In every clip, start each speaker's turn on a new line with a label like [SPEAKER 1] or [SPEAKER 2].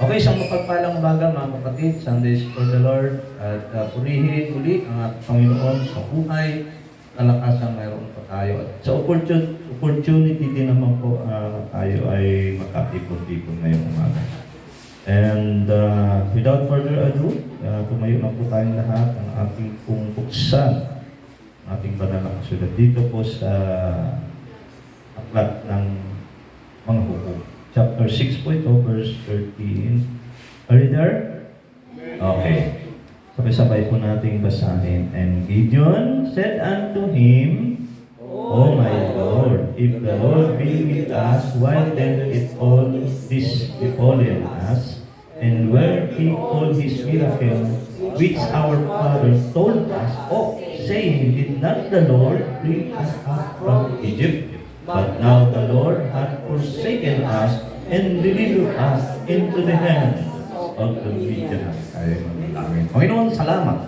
[SPEAKER 1] Okay, isang mapagpalang umaga mga kapatid, Sundays for the Lord, at purihin uli ang ating Panginoon sa buhay, kalakasan mayroon pa tayo. At sa opportunity din naman po tayo ay makatipon-tipon ngayong umaga. And without further ado, tumayo na po tayong lahat ang ating pong buksan, ating banal na kasulat dito po sa aklat ng mga hukom. Chapter 6 po ito, verse 13. Are you there? Okay. Sabay-sabay po nating basahin. And Gideon said unto him, O my Lord, if the Lord be with us, why then is all this befallen us? And where he all his miracle, which our fathers told us of, saying, Did not the Lord bring us up from Egypt? But now the Lord hath forsaken us and delivered us into the hands of the Midianites. Ay, manalangin. Panginoon, salamat.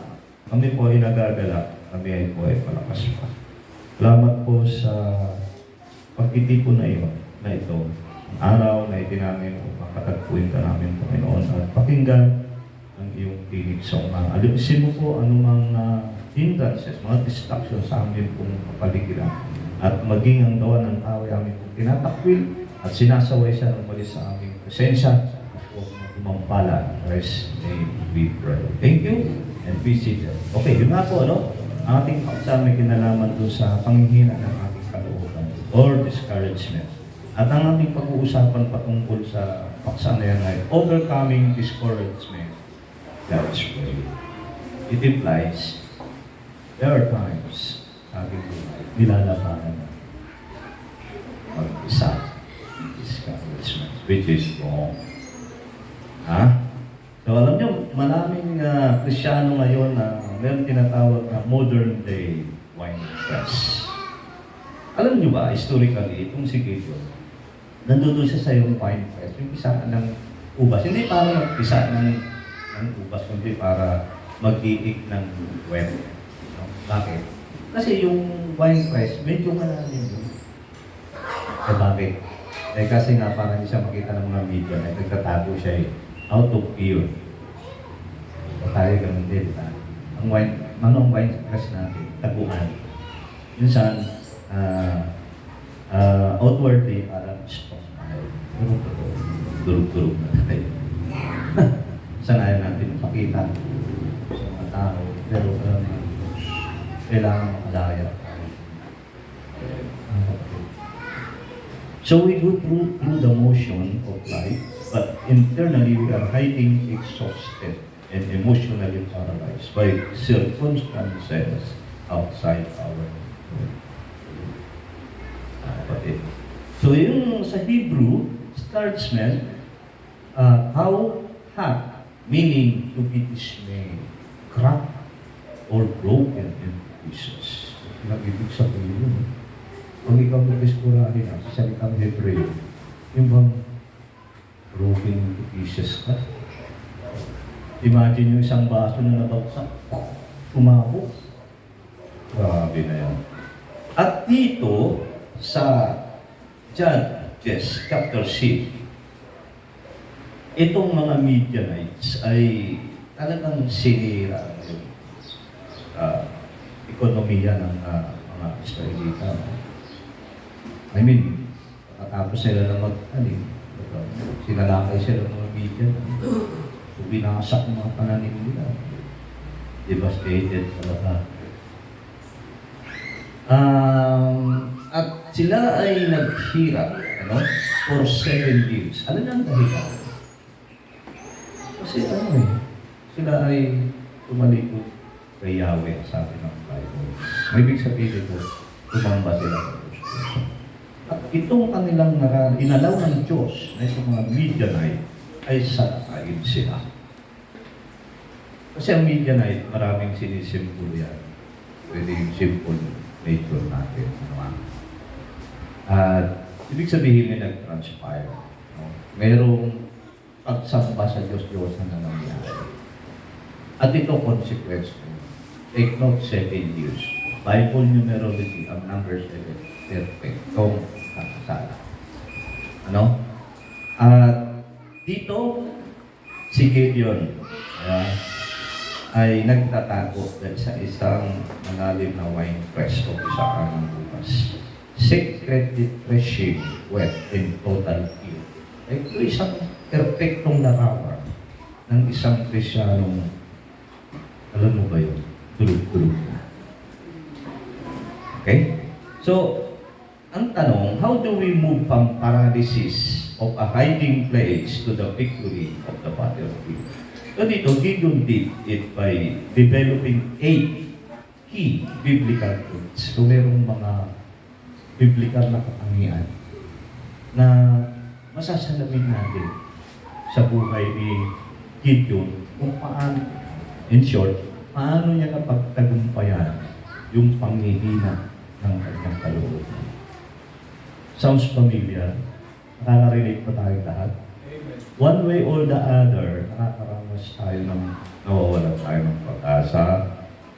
[SPEAKER 1] Kami po ay nagagalak. Kami ay po ay palakas pa. Salamat po sa pagtitipon na iyo, na ito. Ang araw na itinamin upang katagpuin ka namin, Panginoon, at pakinggan ang iyong tinig sa umaga. Alisin mo po anumang hindrances, mga distractions sa amin pong kapaligiran. At maging ang gawa ng tao ay aming tinatakwil at sinasaway siya ng mali sa aming presensya o umampala. Christ's name we pray. Thank you and be seated. Okay, yun nga po, ano? Ang ating paksa may kinalaman doon sa panghihina ng ating kalooban or discouragement. At ang ating pag-uusapan patungkol sa paksa na yan ay overcoming discouragement. God's way. It implies there are times ating buhay, nilalabanan na mag-isa discouragement, which is wrong. Ha? So alam nyo, maraming Krisyano ngayon na meron tinatawag na modern day wine press. Alam nyo ba, historically, itong si Gideon, nandun siya sa yung wine press, yung pisaan ng ubas. Hindi para mag-pisa ng ubas, kundi para mag-iik ng web. No? Bakit? Kasi yung wine press, medyo malalim yun. Eh bakit? Eh kasi nga parang hindi siya makita ng mga media, eh nagtatago siya out of fear. O tayo ganun din, ang wine press natin, taguan. Minsan, outwardly, parang strong tayo. Pero durug-durug na tayo. Sanayan natin pakita sa mga tao. Pero kailangan makalaya. So we go through the motion of life, but internally we are hiding exhausted and emotionally paralyzed by circumstances outside our control. So yung sa Hebrew, startsman, how hot, meaning to be dismayed, cracked, or broken in pieces. Nag-ibig sabihin yun. Kung ikaw mag-diskurahin sa salitang Hebreo, yung bang broken into pieces ka? Imagine yung isang baso na nabagsak, umabot. Grabe na yan. At dito, sa Judges chapter 6, itong mga Midianites ay talagang sinira yung ekonomiya ng mga Israelita. I mean, katapos sila na mag-alim, sinalakay sila ng mga Midian. So, binasak ng mga pananim nila. Devastated talaga. At sila ay naghirap, for 7 years. Ano na ang dahilan? Kasi sila ay tumalikod kay Yahweh, sabi ng Bible. May ibig sabihin ito, tumamba sila sa Diyos. At itong kanilang inalaw ng Diyos na itong mga Midianite ay salakayin sila. Kasi ang Midianite, maraming sinisimbolo yan. Pwede yung simple nature natin. At ibig sabihin may nag-transpire. Mayroong pagsamba sa Diyos na nangyayari. At ito consequence ko. Take note, 7 years. Bible numerology, ang number 7, perfectong kakasala. At dito, si Gideon ay nagtatago dahil sa isang malalim na wine press o sa kanang bukas. Secretly threshing wet in total field. Ay ito isang perfectong larawan ng isang Krisyanong, alam mo ba yun? Tulog-tulog. Okay? So, ang tanong, how do we move from paralysis of a hiding place to the victory of the battlefield? So dito, Gideon did it by developing 8 key biblical truths. So merong mga biblical na katangian na masasalamin natin sa buhay ni Gideon kung paano, in short, paano niya napagtagumpayan yung panghihina ng kanyang kalooban. Sounds familiar? Nakaka-relate pa tayo lahat? One way or the other, nakakaramas tayo ng nawawalan tayo ng pag-asa,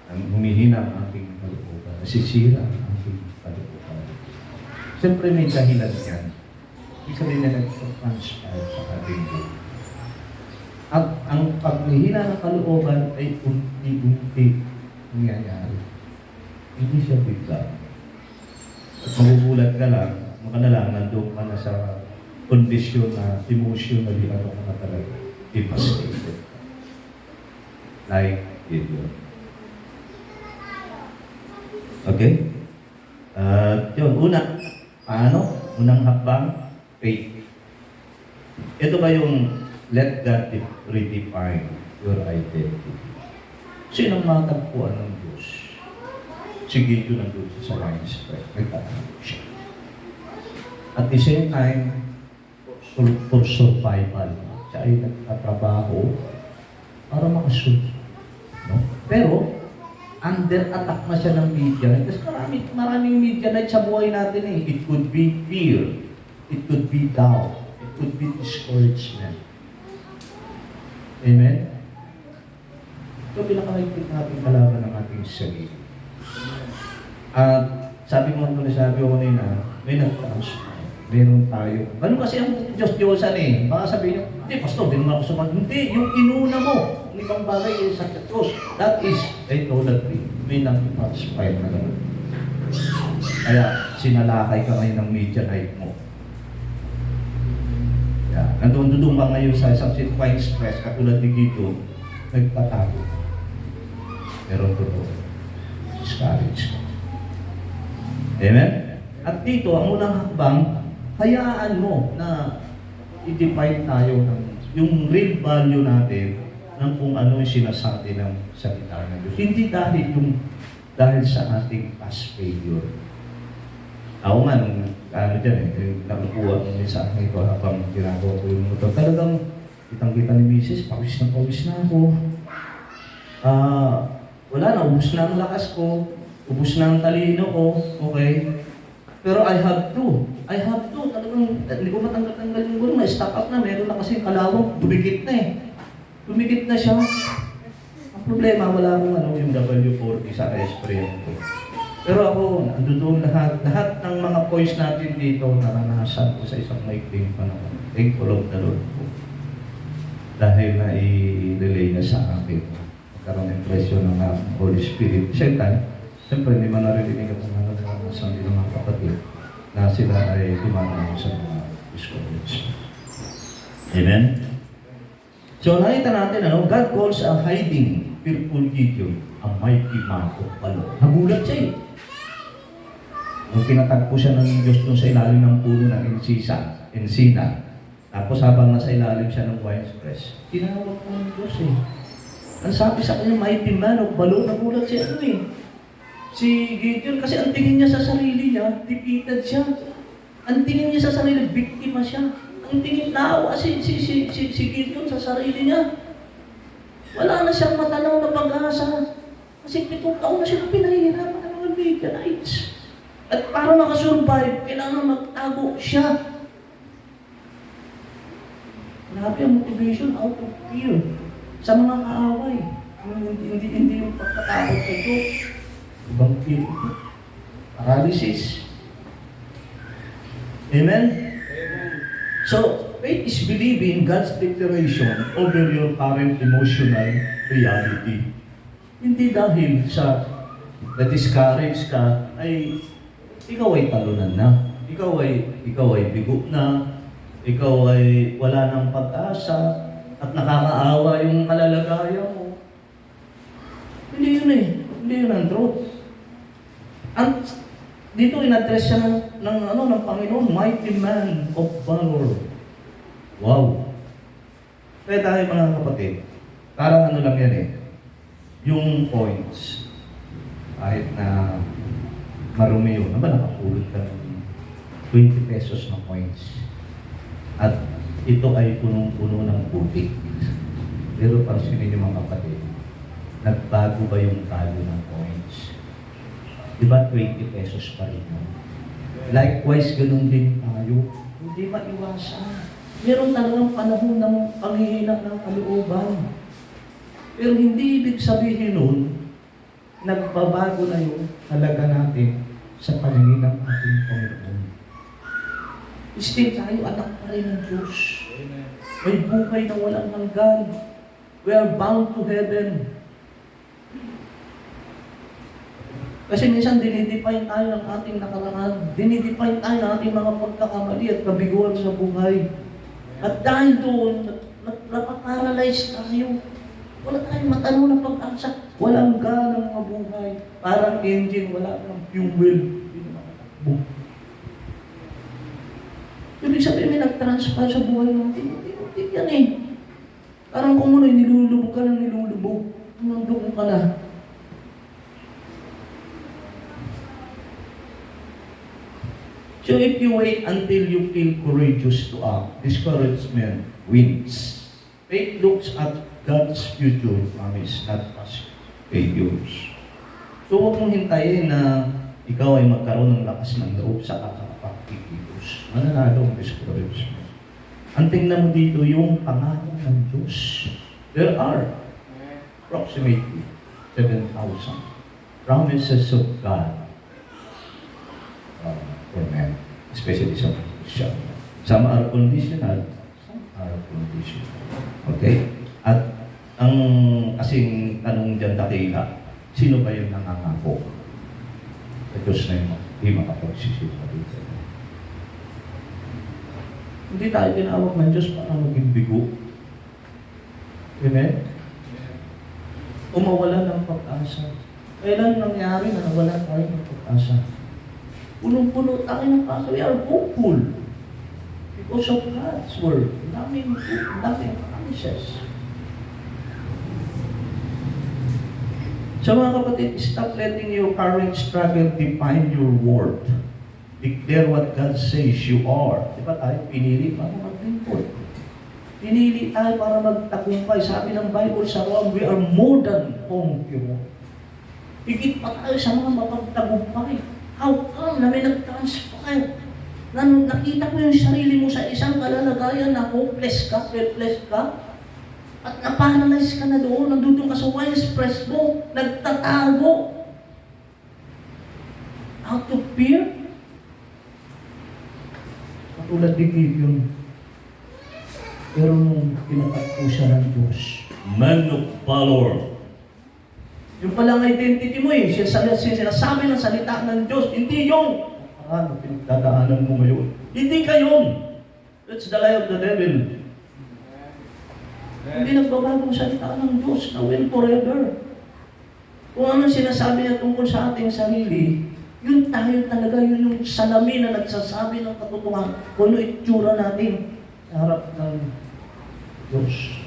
[SPEAKER 1] ang humihina ang ating kalooban, nasisira ang ating kalooban. Siyempre may dahilan yan. Isa rin na nag-transpire sa ating buhay. At ang paghihina ng kalooban ay unti-unti nangyayari. Hindi siya bigla. At magugulat ka lang, maka na lang, nandun ka na sa kondisyon na emotionally ano ka na talaga devastated. Like Gideon. Okay? Yun, paano? Unang hakbang, faith. Ito ba yung let God redefine your identity? Sinong matagpuan ng Diyos? Si Gideon nandun sa wine spread. Nagtatanong siya. At the same time, for survival. Siya ay nagtatrabaho para makasurvive. No? Pero, under attack na siya ng Midianite. Kasi maraming Midianite sa buhay natin eh. It could be fear. It could be doubt. It could be discouragement. Amen? Ito pinakahigpit natin kalaban ng ating sarili. At sabi ko kanina, may nagtaas. Meron tayo. Ano kasi ang Diyos-Diyosan eh? Baka sabihin nyo, hindi, pastor, di naman ako sumunod. Hindi, yung inuna mo, ang ibang bagay ay sa Diyos. That is idolatry. May nag-transpire na gano'n. Kaya, sinalakay ka ngayon ng Midianite mo. Yeah. Nandun ba ngayon sa isang wine stress, katulad ni Gideon, nagpatago. Pero totoo, discourage ka. Amen? At dito, ang unang hakbang, hayaan mo na i-define tayo ng yung real value natin ng kung ano yung sinasabi ng salita ng Diyos. Hindi dahil sa ating past failure. Ako nga, nakukuha ko sa akin ito habang ginagawa ko yung motor. Talagang kitang-kita ni Mrs., pawis na ako. Wala na, ubus na ang lakas ko, ubus na ang talino ko, okay? Pero I have to. Talagang, hindi ko matanggal yung gulong. Na-stop up na. Meron na kasi kalawang. Dumikit na eh. Dumikit na siya. Ang problema, wala akong yung W40 sa spray ko. Pero ako, andun lahat ng mga points natin dito, naranasan ko sa isang maikling panahon. Thankful of the Lord po. Dahil na i-relay na sa akin. Magkaroon ng impression ng Holy Spirit. Same time, siyempre, hindi man naririnig ako sa mga kapatid na sila ay dumanaw sa mga discouragement. Amen? So nakita natin, God calls a hiding, fearful Gideon, a mighty man of valor. Nagulat siya eh. Nung pinatagpo siya ng Diyos doon sa ilalim ng puno ng Encina, tapos habang nasa ilalim siya ng wine press, tinawag ko ng Diyos eh. Ang sabi sa kanya, mighty man of valor, nagulat siya si Gideon, kasi ang tingin niya sa sarili niya, defeated siya. Ang tingin niya sa sarili, biktima siya. Ang tingin, naawa si Gideon sa sarili niya. Wala na siyang matanaw na pag-asa. Kasi 7 taon na siya pinahihirapan ng mga Midianites. At para makasurvive, kailangan magtago siya. Grabe ang motivation out of fear sa mga kaaway. Hindi yung pagkatakot sa Diyos. Ibang fear. Paralysis. Amen? So, faith is believing God's declaration over your current emotional reality. Hindi dahil sa na-discourage ka, ay ikaw ay talunan na. Ikaw ay bigo na. Ikaw ay wala ng pag-asa at nakakaawa yung kalalagayan mo. Hindi yun eh. Hindi yun ang truth. At dito in-address siya ng Panginoon, mighty man of valor. Wow! Kaya tayo mga kapatid, parang ano lang yan eh, yung points, kahit na marumi yun, nakapulot ka ng 20 pesos na points. At ito ay punong-puno ng putik. Pero pansinin niyo mga kapatid, nagbago ba yung value ng points? Diba 20 pesos pa rin yun? Likewise, ganun din tayo. Hindi maiwasan. Meron talagang panahon ng panghihina ng kalooban. Pero hindi ibig sabihin nun, nagbabago na yung halaga natin sa paningin ng ating Panginoon. Still tayo, anak pa rin ng Diyos. May buhay na walang hanggan. We are bound to heaven. Kasi minsan dinidefine tayo ng ating nakaraan. Dinidefine tayo ng ating mga pagkakamali at kabiguan sa buhay. At dahil doon, napaparalyze tayo. Wala tayong matano ng pag-asa. Walang ganang mabuhay. Parang engine, wala kang fuel. Ibig sabihin, may nag-transfer sa buhay natin. Hindi yan eh. Parang kung ano, nilulubog ka ng nilulubog. Nandun ka na. So if you wait until you feel courageous to act, discouragement wins. Faith looks at God's future promise, not past failures. So huwag mong hintayin na ikaw ay magkaroon ng lakas ng loob sa kakapagkikilos. Mananalo ang discouragement. Ang tingnan mo dito yung pangalan ng Diyos. There are approximately 7,000 promises of God for men, especially sa Christian. Some are conditional, some are conditional. Okay? At ang kasing tanong dyan dakila, sino ba yung nangangako? Sa Diyos na yung hindi makapagsisipa dito. Hindi tayo tinawag ng Diyos para maging bigo. Amen? Umawala ng pag-asa. Kailan nangyari na nawala tayo ng pag-asa? Punong-puno tayo ng pag-asa. We are hopeful. Because of God's word. Daming promises. So mga kapatid, stop letting your current struggle define your worth. Declare what God says you are. Di ba tayo pinili para mag-import? Pinili tayo para magtagumpay. Sabi ng Bible sa Rome, we are more than conquerors. Higit pa tayo sa mga mapagtagumpay. How come na may nag-transpire? Nakita mo yung sarili mo sa isang kalalagayan na hopeless ka, helpless ka, at naparalyze ka na doon, nandutong ka sa wine-press mo, nagtatago. Out of fear? Katulad ni Gideon. Pero nung pinatagpo siya ng Diyos, man of valor. Yung palang identity mo eh, sinasabi ng salita ng Diyos, hindi yung pinagdadaanan mo ngayon. Hindi ka yun. That's the lie of the devil. Hindi nagbabagong salita ng Diyos na will forever. Kung ano sinasabi niya tungkol sa ating sarili, yun tayo talaga, yun yung salamin na nagsasabi ng katotohanan kung ano itsura natin sa harap ng Diyos.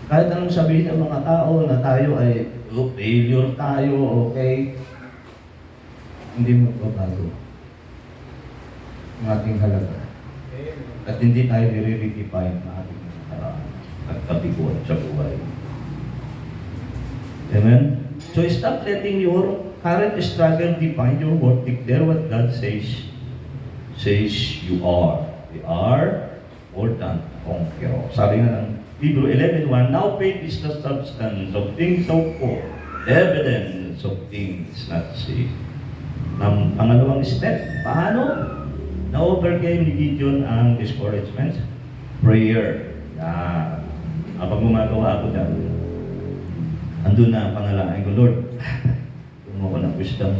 [SPEAKER 1] Kahit anong sabihin ng mga tao na tayo ay failure tayo, okay? Hindi magbabago ang ating halaga. At hindi tayo nire-redefine na ating nakaraan at kabiguan sa buhay. Amen? So stop letting your current struggle define your worth. Declare what God says you are. We are more than conquerors. Sabi nga ng Hebrew 11:1, now faith is the substance of things hoped for, the evidence of things not seen. Pangalawang step, paano na-overcame ni Gideon ang discouragement? prayer. Yan. Habang gumagawa ako dyan, andun na ang panalangin ko, Lord, bigyan mo ko ng wisdom,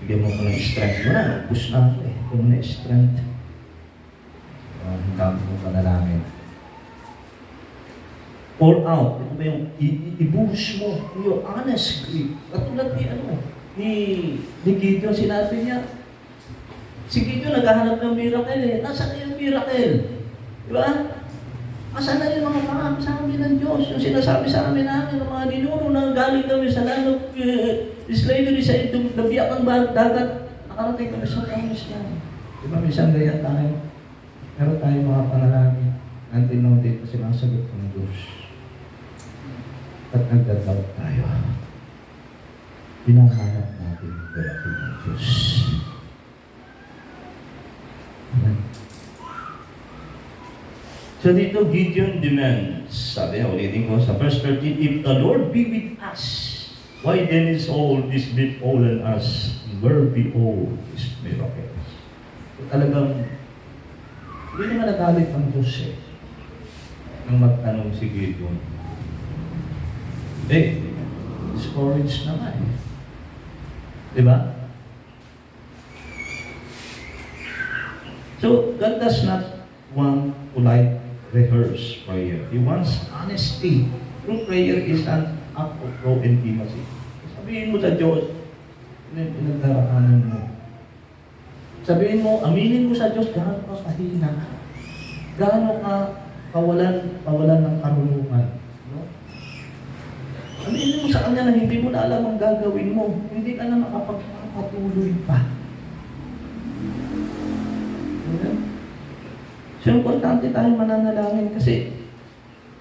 [SPEAKER 1] bigyan mo ko ng strength. Wala, push na ako eh. Bigyan mo na strength. Ang dami kong panalangin. Pour out. Ito ba yung i-boost mo? Yung honest grief. Katulad ni Gideon, sinabi niya, si Gideon naghahanap ng miracle eh. Nasaan na yung miracle? Di ba? Asan na yung mga pangsabi ng Diyos? Yung sinasabi sa amin namin, ng mga ninuno na galing kami sa land of slavery sa itong nabiyak ng dagat, nakarating kami sa promise niya. Di ba, minsan ganyan tayo? Meron tayong mga panalangin. Until now, dito sinasagot ng Diyos. At nagdadawat tayo. Pinahanap natin yung dalapin ng Diyos. Amen. So dito, Gideon demands, sabi niya, ulitin ko sa verse 13, if the Lord be with us, why then is all this befallen us? Where be all these miracles? So talagang, hindi naman nagalit ang Diyos eh, nang magtanong si Gideon. Discouraged naman eh. Diba? So, God does not want polite rehearse prayer. He wants honesty. True prayer is an act of raw intimacy. Sabihin mo sa Diyos, pinagdaraanan mo. Sabihin mo, aminin mo sa Diyos, gaano ka kahina. Gaano ka kawalan ng karunungan. No? Aminin mo sa Kanya na hindi mo na alam ang gagawin mo. Hindi ka na makapagpatuloy pa. Okay? So, importante tayong mananalangin kasi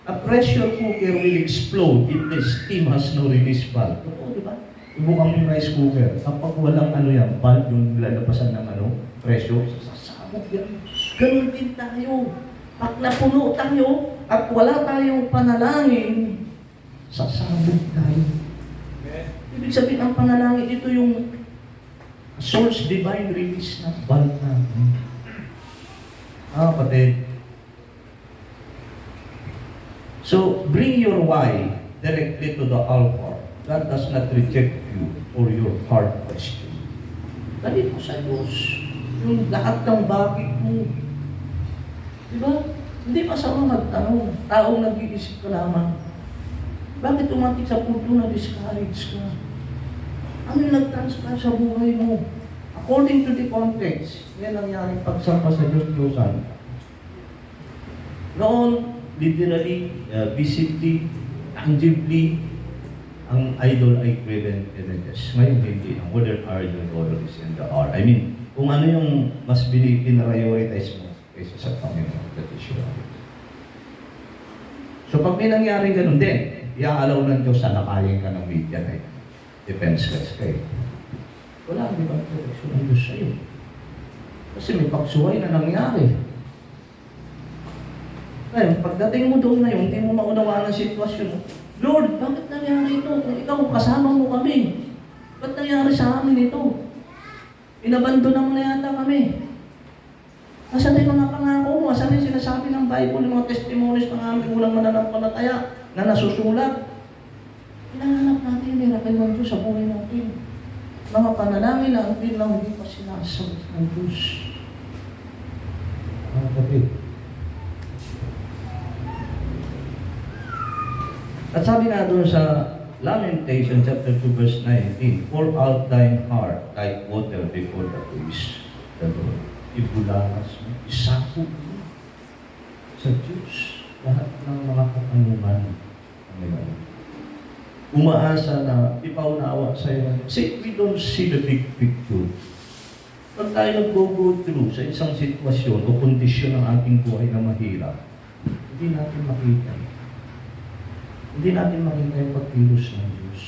[SPEAKER 1] a pressure cooker will explode if the steam has no release valve. Oo, di ba? Ibukang yung rice cooker. Kapag walang valve, yung lalabasan ng pressure, sasabog yan. Ganun din tayo. Pag napuno tayo at wala tayong panalangin, sasabog tayo. Ibig sabihin, ang panalangin, ito yung source divine release ng valve natin. Kapatid. So, bring your why directly to the altar. God does not reject you or your hard question. Dali mo sa Diyos. Yung lahat ng bakit mo. Diba? Hindi masama magtanong. Taong nag-iisip ka lamang. Bakit umatik sa punto na discourage ka? Ano yung nag-transfer sa buhay mo? According to the context, yan ang nangyari pagsampa sa Diyos-Diyosan. Noon, literally, visibly, tangibly, ang idol ay graven images. Ngayon, hindi. Ang whether are the glories and the are. I mean, kung ano yung mas pinarioritize mo kaysa sa Panginoon. That is your right. So, pag may nangyari ganun din, iaalaw ng Diyos na nakayin ka ng media na defenseless kayo. Wala, di ba? Protection ng Diyos sa'yo. Kasi may paksuway na nangyari. Ngayon, pagdating mo doon ngayon, hindi mo maunawaan ang sitwasyon. Lord, bakit nangyari ito? Kung ikaw, kasama mo kami. Ba't nangyari sa amin ito? Inabandonan mo na yata kami. Asan na yung mga pangako mo? Asan na yung sinasabi ng Bible, yung mga testimonies ng aming unang mananampalataya na nasusulat? Hinahanap natin yung miracle ng Diyos sa buhay natin. Mga panalangin na hindi pa sinasagot ng Diyos. Mga kapit. At sabi nga doon sa Lamentation chapter 2 verse 19, pour out thine heart like water before the waves the Lord. Ibulakas mo, isapo mo sa Diyos lahat ng mga katanungan ng umaasa na ipaunawa sa iyo. See, we don't see the big picture. Pag tayo nag-go through sa isang sitwasyon o kondisyon ng ating buhay na mahirap, hindi natin makita. Hindi natin makita yung pagkilos ng Diyos.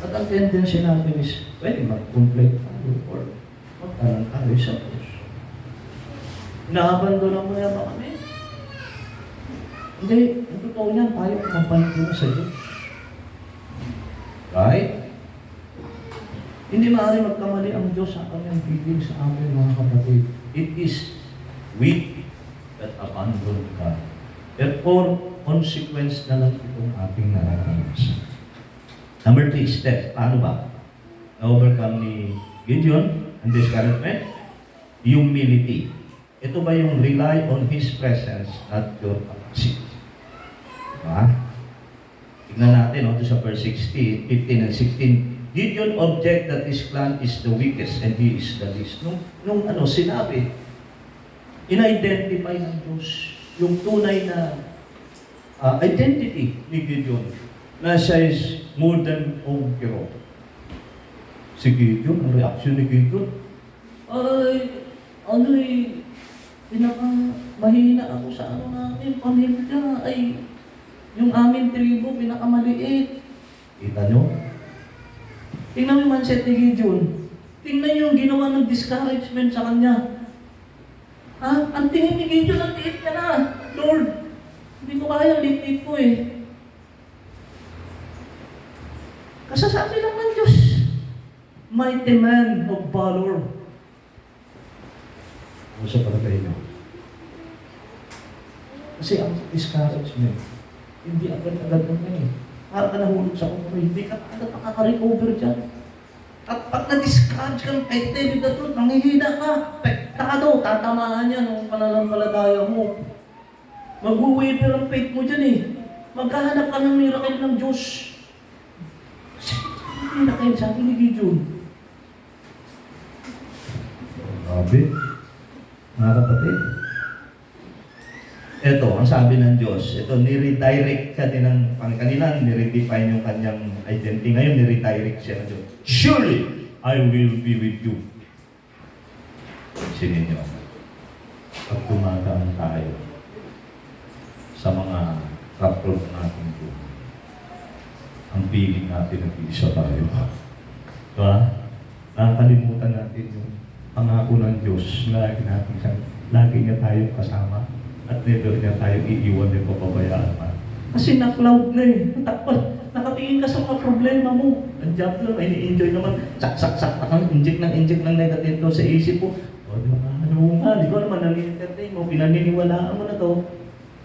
[SPEAKER 1] At ang tendency natin is, pwede mag-complain tayo or magtanong tayo sa Diyos. Naabandona mo na ba kami? Hindi, ang totoo niyan, tayo mapansin sa Diyos. Right? Hindi maaari magkamali ang Diyos sa kanyang piling sa amin, mga kapatid. It is with that abandoned ka. Therefore, consequence na lang itong ating nararanasan. Number 3 step, paano ba? Na-overcome ni Gideon and discouragement? Humility. Ito ba yung rely on His presence at your capacity? Diba? Tignan natin sa verse 16, 15 and 16. Gideon object that his clan is the weakest and he is the least. Nung sinabi, in-identify ng Diyos yung tunay na identity ni Gideon na siya is more than conqueror. Si Gideon, ang reaction ni Gideon, mahina ako sa namin, pamilya, yung aming tribo, pinakamaliit. Kita nyo? Tingnan mo yung mindset ni Gideon. Tingnan nyo yung ginawa ng discouragement sa kanya. Ang tingin ni Gideon, ang tiit ka na. Lord, hindi ko kaya, liit ko Kasasabi lang ng Diyos. Mighty man of valor. Ano sa palagay nyo? Kasi ang discouragement, hindi agad-agad Para ka nahulog sa kumari, hindi ka agad makaka-recover dyan. At pag na-discourage kang kahit David na truth, manghihina ka. Taka tatamaan yan ang pananampalataya mo. Mag-waver ang faith mo dyan Maghahanap ka ng miracle ng Diyos. Kasi miracle, sabi ni Gideon. Grabe. Mga kapatid. Ito, ang sabi ng Diyos, ito, ni-redirect siya din ng kanina, ni-redefine yung kanyang identity. Ngayon, ni-redirect siya ng Diyos. Surely, I will be with you. Sinin niyo. Pag tumataan tayo sa mga kapro natin po, ang feeling natin nag-iisa tayo. Diba? Nakakalimutan natin yung pangako ng Diyos. Lagi niya tayo kasama. At never niya tayo iiwan ng papabayaan pa. Kasi na-cloud na Nakatingin ka sa mga problema mo. Ang job lang, ini-enjoy naman. Sak-sak-sak kang inject ng negative doon sa isip mo. Di ko naman nang-entertain mo. Pinaniniwalaan mo na to.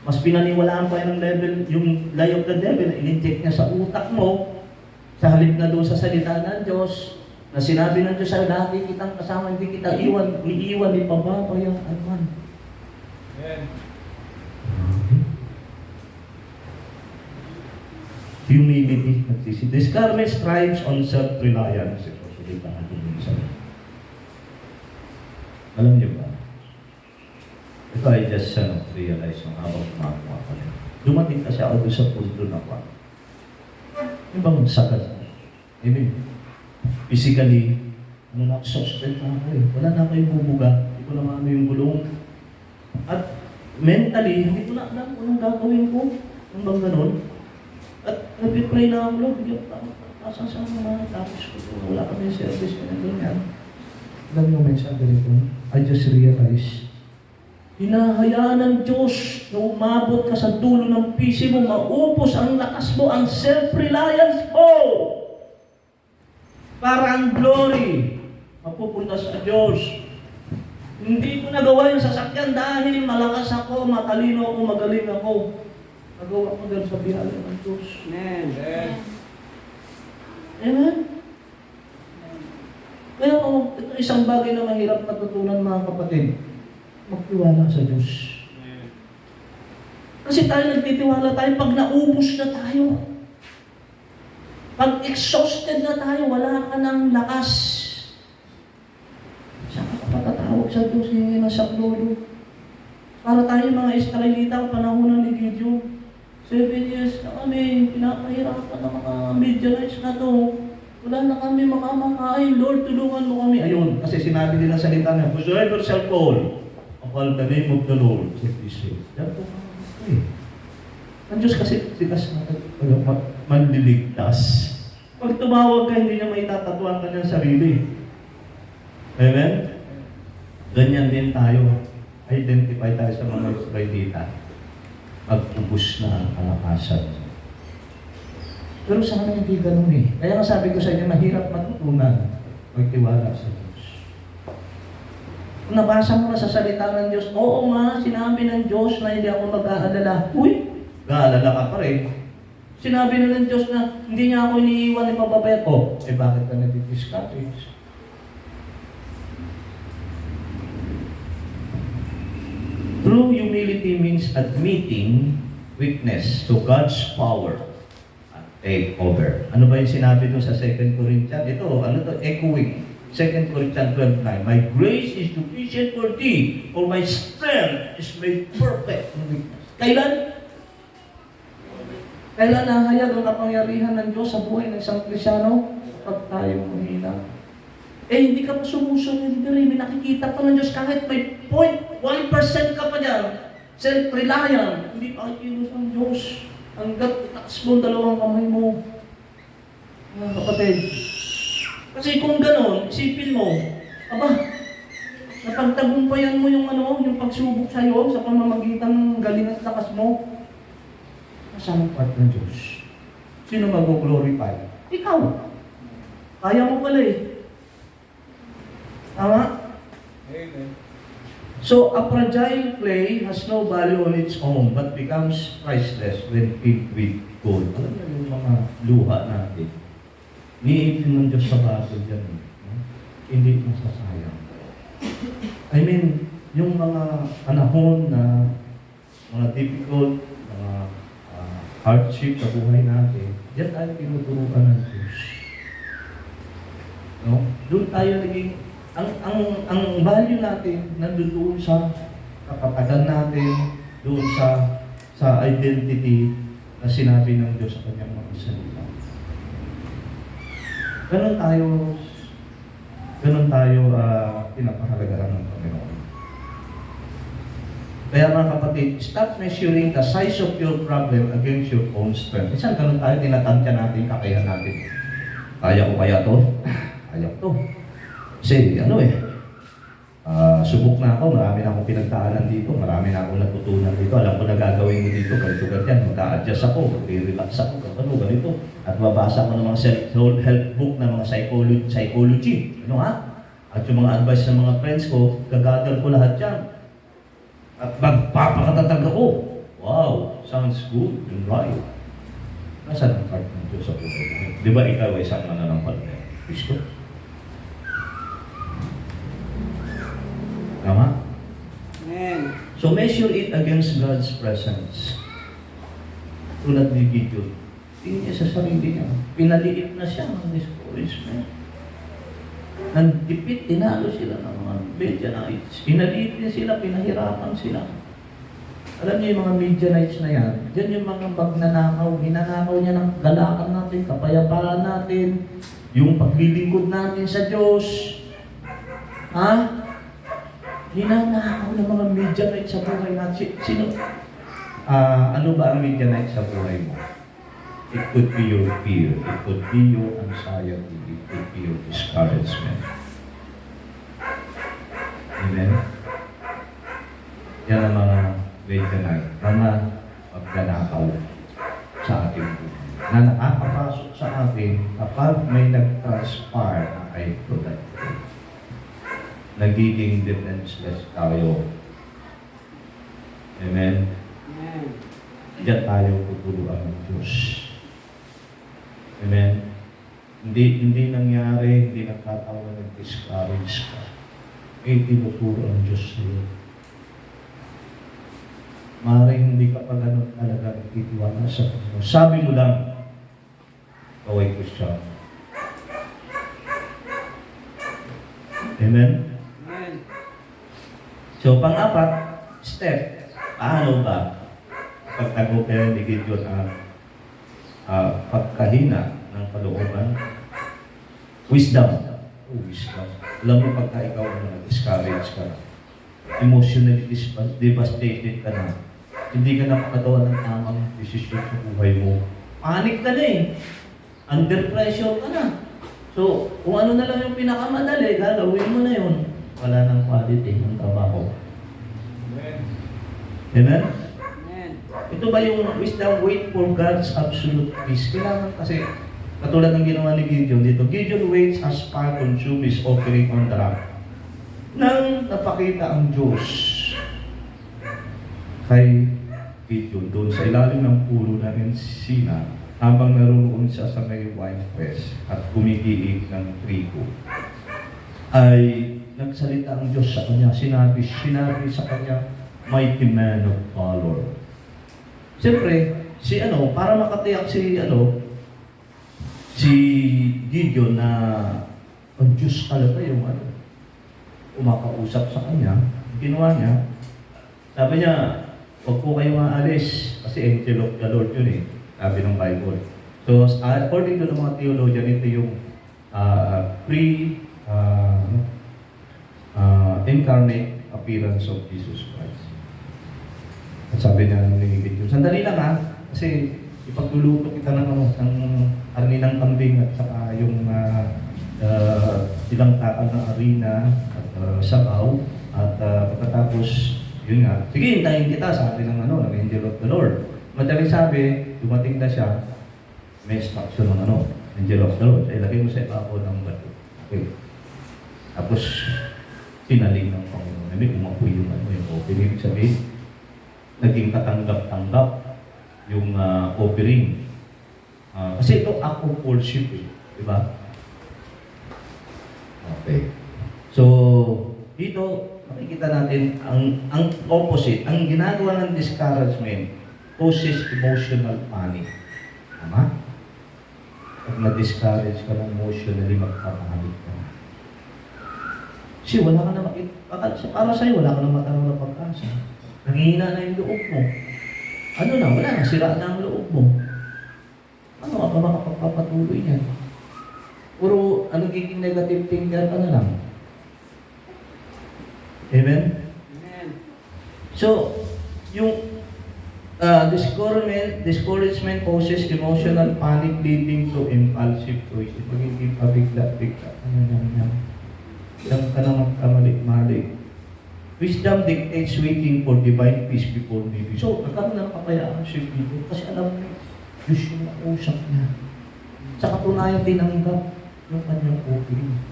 [SPEAKER 1] Mas pinaniwalaan pa yung level, yung lie of the devil na in-inject niya sa utak mo. Sa halip na doon sa salita ng Diyos. Na sinabi ng Diyos, lagi kitang kasama, hindi kita iiwan, ipababayaan man. Amen. Humility. Discouragement strives on self-reliance. Alam niyo ba? Ito I just realize nung habang kumakuha ko. Dumating kasi ako doon sa punto na kwa. Yung bang sakit? I mean, physically, exhausted na ako Wala na ako yung bubuga. Hindi ko naman yung gulong. At mentally, hindi ko na alam kung anong gagawin ko. Yung bang ganun. At nag-pray na ako, Lord, bigyan pa ako. Pasang mga tapos ko. Wala kami service na ganyan. Alam mo, may sabi nito, I just realized, hinahayaan ng Diyos na umabot ka sa dulo ng pisi mo, maupos ang lakas mo, ang self-reliance mo. Para ang glory, mapupunta sa Diyos. Hindi ko nagawa yung sasakyan dahil malakas ako, matalino ako, magaling ako. Nagawa ko dahil sa biyaya ng Diyos. Amen. Amen. Kaya ito isang bagay na mahirap matutunan mga kapatid. Magtiwala sa Diyos. Kasi tayo nagtitiwala tayo pag naubos na tayo. Pag exhausted na tayo, wala ka ng lakas. Saka ka patatawag sa Diyos, hindi na sa lolo. Para tayo mga Israelita, panahon ni Gideon. 7 years na kami, pinapahirapan ng mga Midianites na to. Wala na kami makamakain. Lord, tulungan mo kami. Ayun, kasi sinabi din ang salita niya, whosoever shall call the name of the Lord, shall be saved. Dato ka ang Diyos kasi tigas na manliligtas. Pag tumawag ka, hindi niya maitatatuan ka niyang sarili. Amen? Ganyan din tayo. Identify tayo sa mga Israelita. Pag-ubos na ang kalakasan. Pero sa akin hindi ganun Kaya nga sabi ko sa inyo, mahirap matutunan. Magtiwala sa Diyos. Kung nabasa mo na sa salita ng Diyos, oo nga, sinabi ng Diyos na hindi ako mag-aalala. Uy, mag-aalala ka pa rin. Sinabi na ng Diyos na hindi niya ako iniiwan, ipapabayad. Oh, eh bakit ka nag-discourage? True humility means admitting weakness to God's power and take over. Ano ba yung sinabi doon sa 2 Corinthians? Ito, ano to? Echoing. 2 Corinthians 12:9. My grace is sufficient for thee, for my strength is made perfect in weakness. Kailan? Kailan nahayag ang kapangyarihan ng Diyos sa buhay ng isang Kristyano? Kapag tayo mahina. Eh, hindi ka pa sumusunod rin. May nakikita pa ng Diyos kahit may 0.1% ka pa dyan. Self-reliant. Hindi pa kikilos ang Diyos. Hanggat itaas mo dalawang kamay mo. Mga kapatid. Kasi kung gano'n, isipin mo, aba, napagtagumpayan mo yung yung pagsubok sa'yo sa pamamagitan ng galing at lakas mo. Nasaan ang part ng Diyos? Sino mag-glorify? Ikaw. Kaya mo pala eh. Tama?
[SPEAKER 2] Amen.
[SPEAKER 1] So, a fragile clay has no value on its own but becomes priceless when filled with gold. Alam niyo yung mga luha natin. Niipin ng Diyos sa baso dyan. Hindi masasayang. I mean, yung mga panahon na mga difficult, mga hardship sa buhay natin, yan tayo tinuturuan ng Diyos. No? Doon tayo naging, ang value natin nandoon sa kapatagan natin, doon sa identity na sinabi ng Diyos sa kanyang mga salita. Ganon tayo pinapahalagahan ng Panginoon. Kaya mga kapatid, stop measuring the size of your problem against your own strength. Minsan ganon tayo, tinatantya natin, kakayahan natin. Kaya ko kaya to? Kaya ko to. Kasi subok na ako, marami na akong pinagdaanan dito, marami na akong natutunan dito, alam ko na gagawin mo dito, ganito-ganyan, mag-a-adjust ako, mag-relax ako, ganito. At mabasa ko ng mga self-help book na mga psychology. Ano ha? At yung mga advice ng mga friends ko, gagather ko lahat yan. At magpapakatatag ako. Wow, sounds good, you're right. Nasaan ang part ng Diyos sa buhay mo? Di ba ikaw ay isang mananampalataya? Kristo? Tama?
[SPEAKER 2] Amen.
[SPEAKER 1] So measure it against God's presence. Tulad ni Gideon. Tingin niya sa sarili niya. Pinaliit na siya ng discouragement. Nandipit, tinalo sila ng mga Midianites. Pinaliit niya sila, pinahirapan sila. Alam niyo yung mga Midianites na yan, dyan yung mga magnanakaw. Hinanakaw niya ng galakan natin, kapayapaan natin, yung paglilingkod natin sa Diyos. Ha? Hinanakaw ng mga Midianites sa buhay natin. Sino? Ano ba ang Midianite sa buhay mo? It could be your fear. It could be your anxiety. It could be your discouragement. Amen? Yan ang mga Midianite. Mga magnanakaw sa ating buhay. Na nakapapasok sa atin kapag may nag-transpire na kay product. Nagiging defenseless tayo. Amen?
[SPEAKER 2] Amen.
[SPEAKER 1] Diyan tayo tuturuan ng Diyos. Amen? Hindi nangyari, hindi nagkataon na nag-discourage ka. May tinuturo ang Diyos sa iyo. Maaaring hindi ka pa ganun talaga nagtitiwala sa Panginoon. Sabi mo lang, kaway ko siya. Amen?
[SPEAKER 2] Amen.
[SPEAKER 1] So, pang-apat, step. Paano ba pagtagumpay ni Gideon ang pagkahina ng kalooban? Wisdom. Wisdom. Alam mo pagka ikaw na-discourage ka, emotionally devastated ka na, hindi ka nakakagawa ng tamang desisyon sa buhay mo. Panic ka na eh. Under pressure ka na. So, kung ano na lang yung pinakamadali, gagawin mo na yun. Wala nang quality ng trabaho.
[SPEAKER 2] Amen.
[SPEAKER 1] Amen?
[SPEAKER 2] Amen.
[SPEAKER 1] Ito ba yung wisdom, wait for God's absolute peace? Kailangan kasi, katulad ng ginawa ni Gideon dito, Gideon waits as fire consumed his offering on the rock. Nang napakita ang Diyos kay Gideon doon sa ilalim ng puno ng ensina habang naroon siya sa may wine press at kumikiig ng trigo, ay nagsalita ang Diyos sa kanya, sinabi sa kanya, mighty man of valor. Siyempre, para makatiyak si Gideon na ang Diyos talaga yung umakausap sa kanya, ginawa niya, sabi niya, huwag po kayo maalis, kasi angel of the Lord yun sabi ng Bible. So, according to the mga theologian, ito yung incarnate appearance of Jesus Christ. At sabi niya ni Gideon, sandali lang kasi ipagluluto kita ng karni ng kambing at saka yung ilang takal ng arena at sabaw at pagkatapos yun nga, sige, hintayin kita, sabi ng angel of the Lord. Madaling sabi, dumating na siya, may instruction ng angel of the Lord. Ilagay mo sa ibabaw ng bato. Okay. Tapos, sinaling ng Panginoon. Hindi kumapoy yung offering. Ibig sabihin, naging katanggap-tanggap yung offering. Kasi ito, act of worship Diba? Okay. So, dito, makikita natin ang opposite. Ang ginagawa ng discouragement causes emotional panic. Tama? Pag na-discourage ka ng emotionally, magpapanik ka. Kasi wala ka na makita. Para sa'yo, wala ka na magkaroon ng pag-asa. Nanghihina na yung loob mo. Wala na, sira na ang loob mo. Ano ka ba makapagpapatuloy niyan? Puro, giging negative thinker ka na lang. Amen?
[SPEAKER 2] Amen.
[SPEAKER 1] So, yung discouragement causes emotional panic leading to impulsive choices. Magiging pabigla-bigla. Diyan ka na magkamalik-malik. Wisdom dictates waiting for divine peace before maybe. So, nagkaroon ng kapayaan si Gideon kasi alam mo, Diyos yung nakusap niya. Sa katunayan tinanggap yung kanyang offering.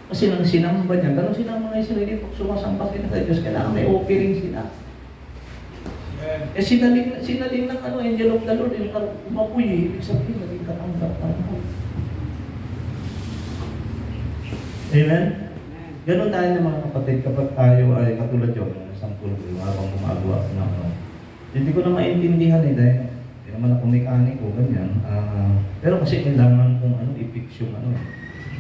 [SPEAKER 1] Kasi nang sinamba niya, ganun sila mga Israeli, pag sumasamba sila kay Diyos, kailangan may offering sila. Sinaling ng angel of the Lord, yung umapoy, ibig sabihin, naging katanggap-tanggap. Amen? Ganon tayo ng mga kapatid kapag tayo ay katulad yun, sampul ko, habang gumagawa ng hindi ko na maintindihan dahil hindi naman ako mekaniko, ganyan. Pero kasi kailangan kung i-fix yung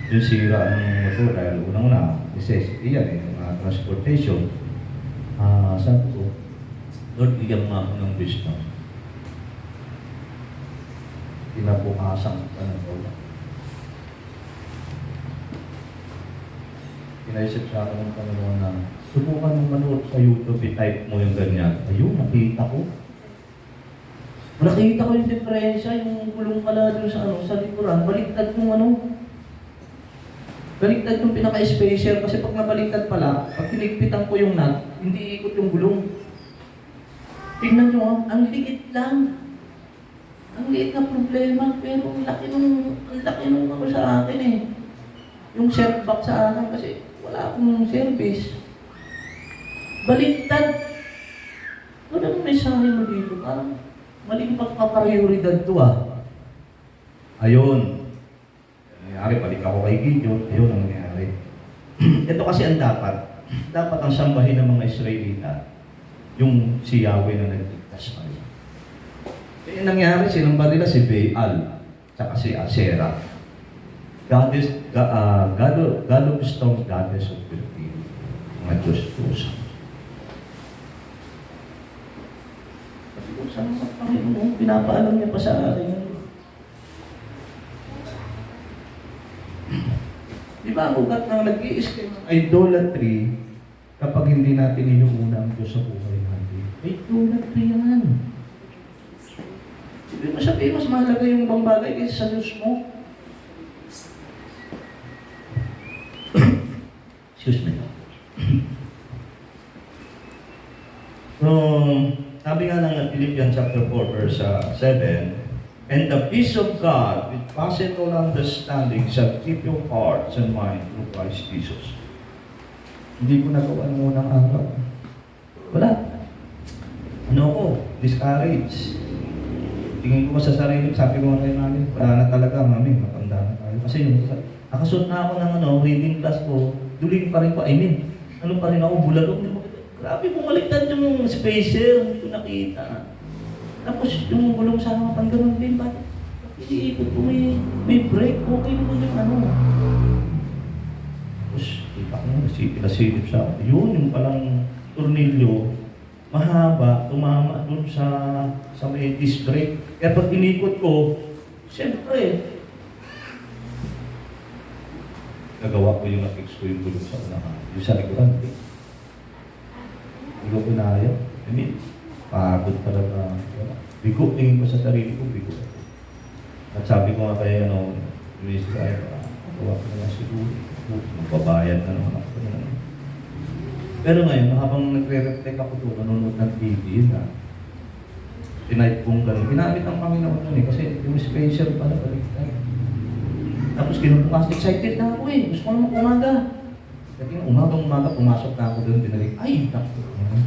[SPEAKER 1] yung sira ng motor dahil unang-una, necessity yan mga transportation. Sabi ko, Lord, bigyan mo ako ng wisdom. Kinabukasan ka ng bola. Pinaisip sa akin ng Panginoon na subukan mong manood sa YouTube, i-type mo yung ganyan. Ayun, nakita ko. Nakita ko yung diferensya, yung gulong pala doon sa likuran. Baliktad yung baliktad yung pinaka-spacer kasi pag nabaliktad pala, pag tinigpitan ko yung nut, hindi ikot yung gulong. Tingnan nyo, ang liit lang. Ang liit na problema, pero ang laki nung sa akin Yung setback sa akin kasi wala akong service. Baliktad. Ano ang mensahe mo dito? Parang maling pagpaparioridad to Ayun. Nangyari, balik ako kay Gideon. Ayun ang nangyari. Ito kasi ang dapat. Dapat ang sambahin ng mga Israelita yung si Yahweh na nagligtas pa rin. Kaya nangyari, sinamba nila si Baal saka si Asherah. God of storms, goddess of fertility. Mga Diyos-Diyosan. Kasi kung saan sa Panginoon, pinapaalam niya pa sa akin. Di ba ang ugat ng nag-i-escape ng idolatry kapag hindi natin inuuna ang Diyos sa buhay natin? Idolatry yan. Hindi mo sabihin, mas mahalaga yung ibang bagay kaysa sa Diyos mo. Excuse me. So, sabi nga ng Philippians chapter 4 verse 7, and the peace of God, which passeth all understanding, shall keep your hearts and mind through Christ Jesus. Hindi ko nagawa ng unang araw. Wala. Ano ko? Discourage. Tingin ko sa sarili, sabi ko nga kay mami, wala na talaga mami, matanda na tayo. Kasi yung nakasuot na ako ng reading class ko, duling pa rin ko, ano pa rin ako, bulalog. Grabe, bumaliktad yung spacer, hindi ko nakita. Tapos yung gulong sa harapan, ganun din, bakit? Iniikot ko may break, okay naman yung ano. Tapos, kita ko, nasilip sa akin. Yung palang tornilyo, mahaba, tumama dun sa may disc brake. Kaya pag inikot ko, siyempre, nagawa ko yung na-fix ko yung gulong sa unahan. Yung sa likuran, hindi ko pinaya. Pagod talaga. Bigo, tingin ko sa sarili ko, bigo. At sabi ko nga kaya, Luis, magawa ko na lang siguro. Magbabayad na naman ako. Pero ngayon, habang nagre-reflect ako doon, nanonood ng TV, tinipe kong gano'n. Ginamit ang Panginoon nun kasi yung special pala baliktad. Tapos kinubukas, excited na ako gusto ko naman umaga. Kasi umaga, pumasok na ako doon, binalik,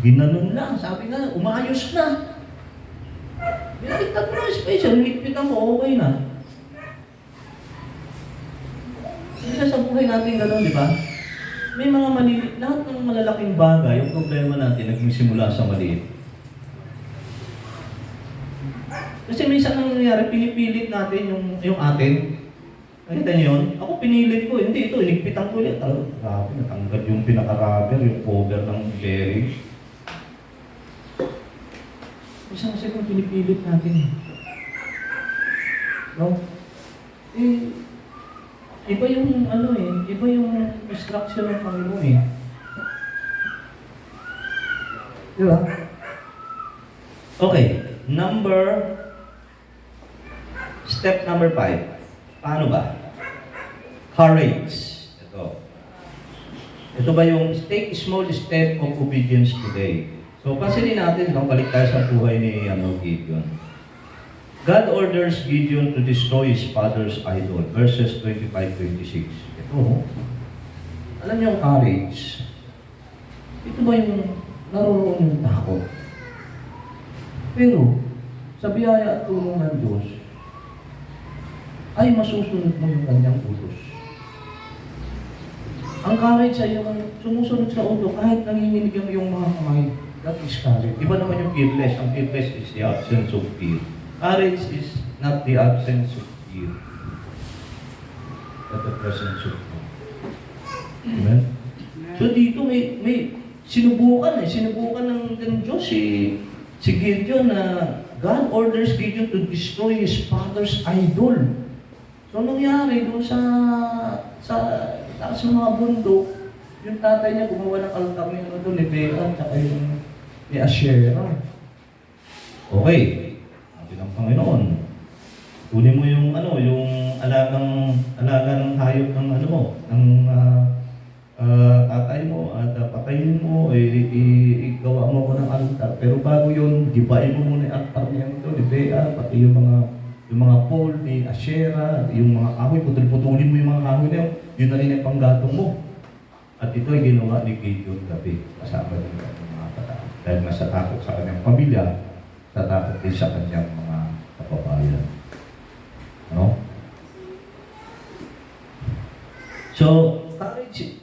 [SPEAKER 1] ginanon lang, sabi nga, umayos na. Binaliktad ko na special, hinikpitan ko, okay na. Hindi sa buhay natin gano'n, di ba? May mga maliit, lahat ng malalaking bagay, yung problema natin, nagsimula sa maliit. Kasi minsan ang nangyayari, pinipilit natin yung atin. Nakita niyo yun? Ako pinilit ko, hindi ito, iligpitan ko ulit. Grabe, natanggal yung pinaka-rubber, yung cover ng bearing. Minsan kasi kung pinipilit natin. No? Iba yung iba yung instruction ng Panginoon Di ba? Okay, step number 5. Paano ba? Courage. Ito ba yung take small step of obedience today? So, pansinin natin, balik tayo sa buhay ni Gideon. God orders Gideon to destroy his father's idol. Verses 25-26. Ito, alam niyo ang courage. Ito ba yung naroon yung takot? Pero, sa biyaya at tulong ng Diyos, ay masusunod mo yung kanyang utos. Ang courage ay yung sumusunod sa utos kahit nanginginig yung mga kamay. That is courage. Iba naman yung fearless. Ang fearless is the absence of fear. Courage is not the absence of fear, but the presence of God. Amen? So dito may sinubukan ng Diyos si Gideon na God orders Gideon to destroy his father's idol. So nangyari doon sa taas ng mga bundok, yung tatay niya gumawa ng altar ni Bea at saka yung ni Asherah. Okay. Ng Panginoon. Kunin mo yung alaga ng hayop ng tatay mo at patayin mo, igawa mo ko ng altar. Pero bago yun, gibain mo muna yung altar niya ito, ni Bea, pati yung mga pole ni Asherah, yung mga kahoy, putulin mo yung mga kahoy na yun na rin ang panggatong mo. At ito ay ginawa ni Gideon gabi, kasama ng mga kataan. Dahil nasa takot sa kanyang pamilya, sa takot din sa kanyang mga kapabayan. No? So,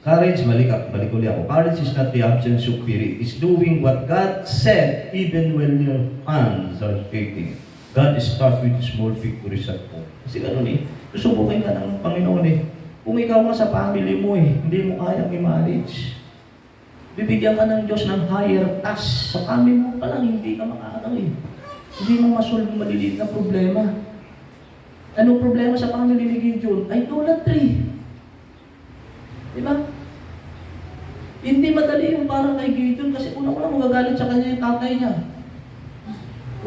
[SPEAKER 1] courage, balik ulit ako. Courage is not the absence of fear. It's doing what God said even when your hands are shaking. God starts with small victories at home. Kasi gano'n susubukin ka ng Panginoon Kung ikaw nga sa family mo hindi mo kayang i-manage. Bibigyan ka ng Diyos ng higher task. Sa family mo pa lang, hindi ka makakawin. Hindi mo masolve yung maliliit na problema. Anong problema sa family ni Gideon? Idolatry. Diba? Hindi madali yung parang kay Gideon kasi una-una magagalit sa kanya yung tatay niya.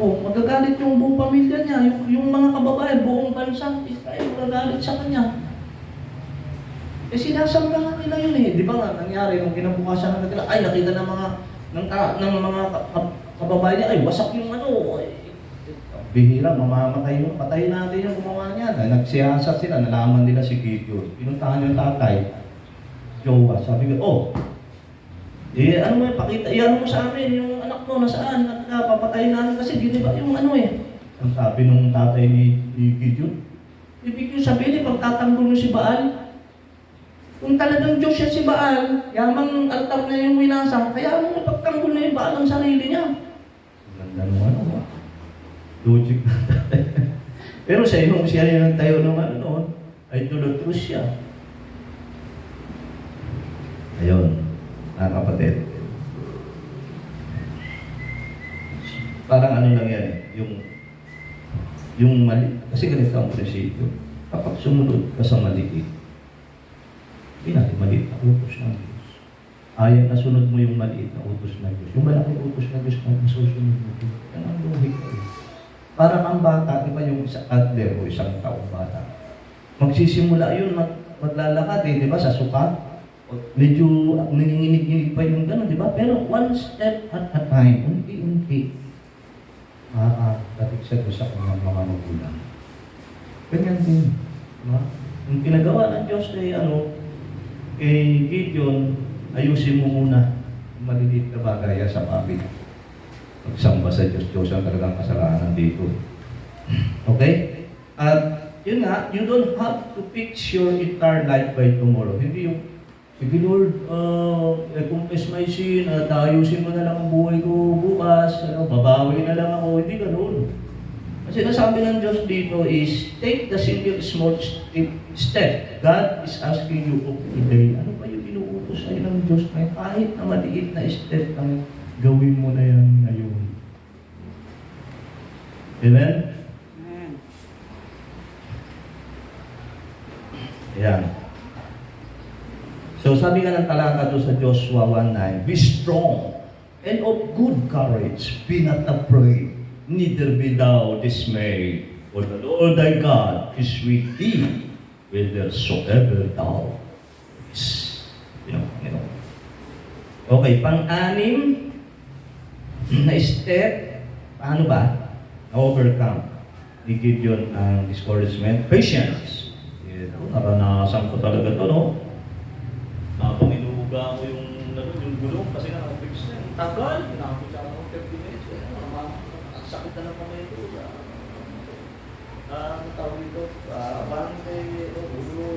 [SPEAKER 1] Magagalit yung buong pamilya niya, yung mga kababayan, buong bansa, Israel, magagalit sa kanya. Sinasamba nga nila yun Di ba nga, nangyari nung kinabukasan ng nila, nakita ng mga kababayan niya, wasak yung bihira, mamamatay yung, patay natin yung gumawa niya. Nagsiyasat sila, nalaman nila si Gideon. Pinuntahan yung tatay, Jowa, sabi ko, Ano mo, pakita, iyan mo sa amin, yung anak mo, nasaan, at papatayin namin kasi, di ba, yung ano eh. Ang sabi nung tatay ni Gideon, ibig yung sabihin, pagtatanggol mo si Baal, kung talagang Diyos siya si Baal, yamang altar na yung winasa, kaya mo pagtanggol na yung Baal ang sarili niya. Ganda naman ano, logic na tatay. Pero sa iyo, siya yung tayo ng ano noon, ay tulot-tulot siya. Ayun, mga kapatid. Parang ano lang yan eh, yung mali, kasi ganito ang prinsipyo. Kapag sumunod ka sa maliit, hindi natin maliit na utos ng Diyos. Ayaw na sunod mo yung maliit na utos ng Diyos. Yung malaking utos ng Diyos na masusunod mo. Yan ang logic ko eh. Para ang bata, iba yung isang adler o isang taong bata. Magsisimula yun, maglalakad eh, di ba, sa suka. Medyo nanginginig-ginig pa yung gano'n, di ba? Pero one step at a time, unti-unti, makakatatig siya sa kanyang mga magulang. Ganyan din. Diba? Yung pinagawa ng Diyos kay Gideon, ayusin mo muna yung maliliit na bagay sa pamilya. Magsamba sa Diyos, Diyos ang talagang kasalanan dito. Okay? At yun nga, you don't have to fix your entire life by tomorrow. Hindi yung, sige Lord, confess my sin, at ayusin mo na lang ang buhay ko bukas, babawi na lang ako. Hindi ganun. Kasi nasabi ng Diyos dito is, take the single small step. God is asking you of today. Ano ba yung inuutos sa'yo ng Diyos na kahit na maliit na step ang gawin mo na yan ngayon. Amen?
[SPEAKER 2] Amen.
[SPEAKER 1] Ayan. So sabi nga ng talata doon sa Joshua 1:9, be strong and of good courage, be not afraid, neither be thou dismayed, for the Lord thy God is with thee, whithersoever thou is. Okay, pang-anim na step, paano ba? Na-overcome ni Gideon ang discouragement. Patience. Naranasan ko talaga ito, no? Habang inuuga ko yung gulong kasi nakapix na. Tagal, nakapix ako ng 30 minutes. Ang sakit na ng kamay ko. Ang tawag dito, parang kay ulo.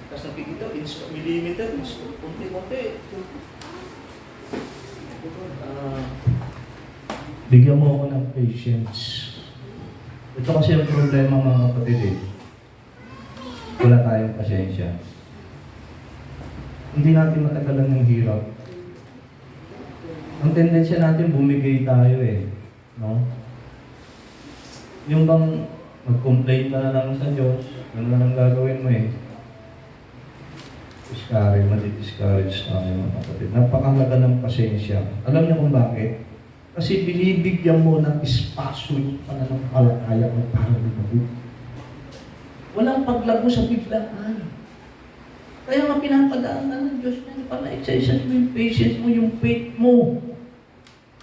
[SPEAKER 1] Tapos nakikita, millimeter, kunti-kunti. Bigyan mo ako ng patience. Ito kasi ang problema mga kapatid eh. Wala tayong pasensya. Hindi natin matagalan ng hirap. Ang tendensya natin, bumigay tayo eh. No? Yung bang mag-complain ka na lang sa Diyos, ano na lang gagawin mo eh. Madi-discourage tayo mga kapatid. Napakahalaga ng pasensya. Alam niyo kung bakit? Kasi binibigyan mo ng espasyo yung pananampalataya mo para lumago. Walang paglago sa biglaan. Kaya nga pinapadaan na ng Diyos na para exercise mo yung patience mo, yung faith mo.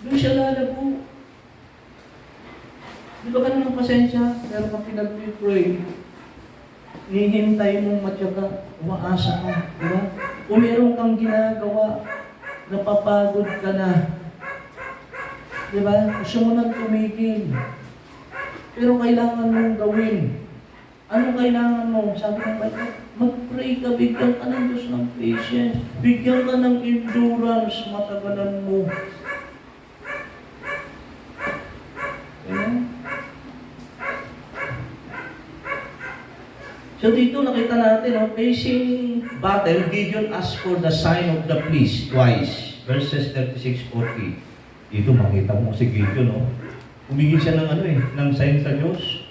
[SPEAKER 1] Doon siya lalago. Di ba ganun ang pasensya? Pero kung pinag-pray, nihintay mong matyaga, umaasa ka. Di ba? Kung meron kang ginagawa, napapagod ka na. Di ba? Gusto mo nang tumigil. Pero kailangan mong gawin. Ano kailangan mo? Sabi ng Bible, mag-pray ka, bigyan ka ng Diyos ng patience. Bigyan ka ng endurance, matagalan mo. Amen? So dito nakita natin, facing battle, Gideon asked for the sign of the fleece twice. Verses 36-40. Dito makita mo si Gideon, humingi siya ng ng sign sa Diyos.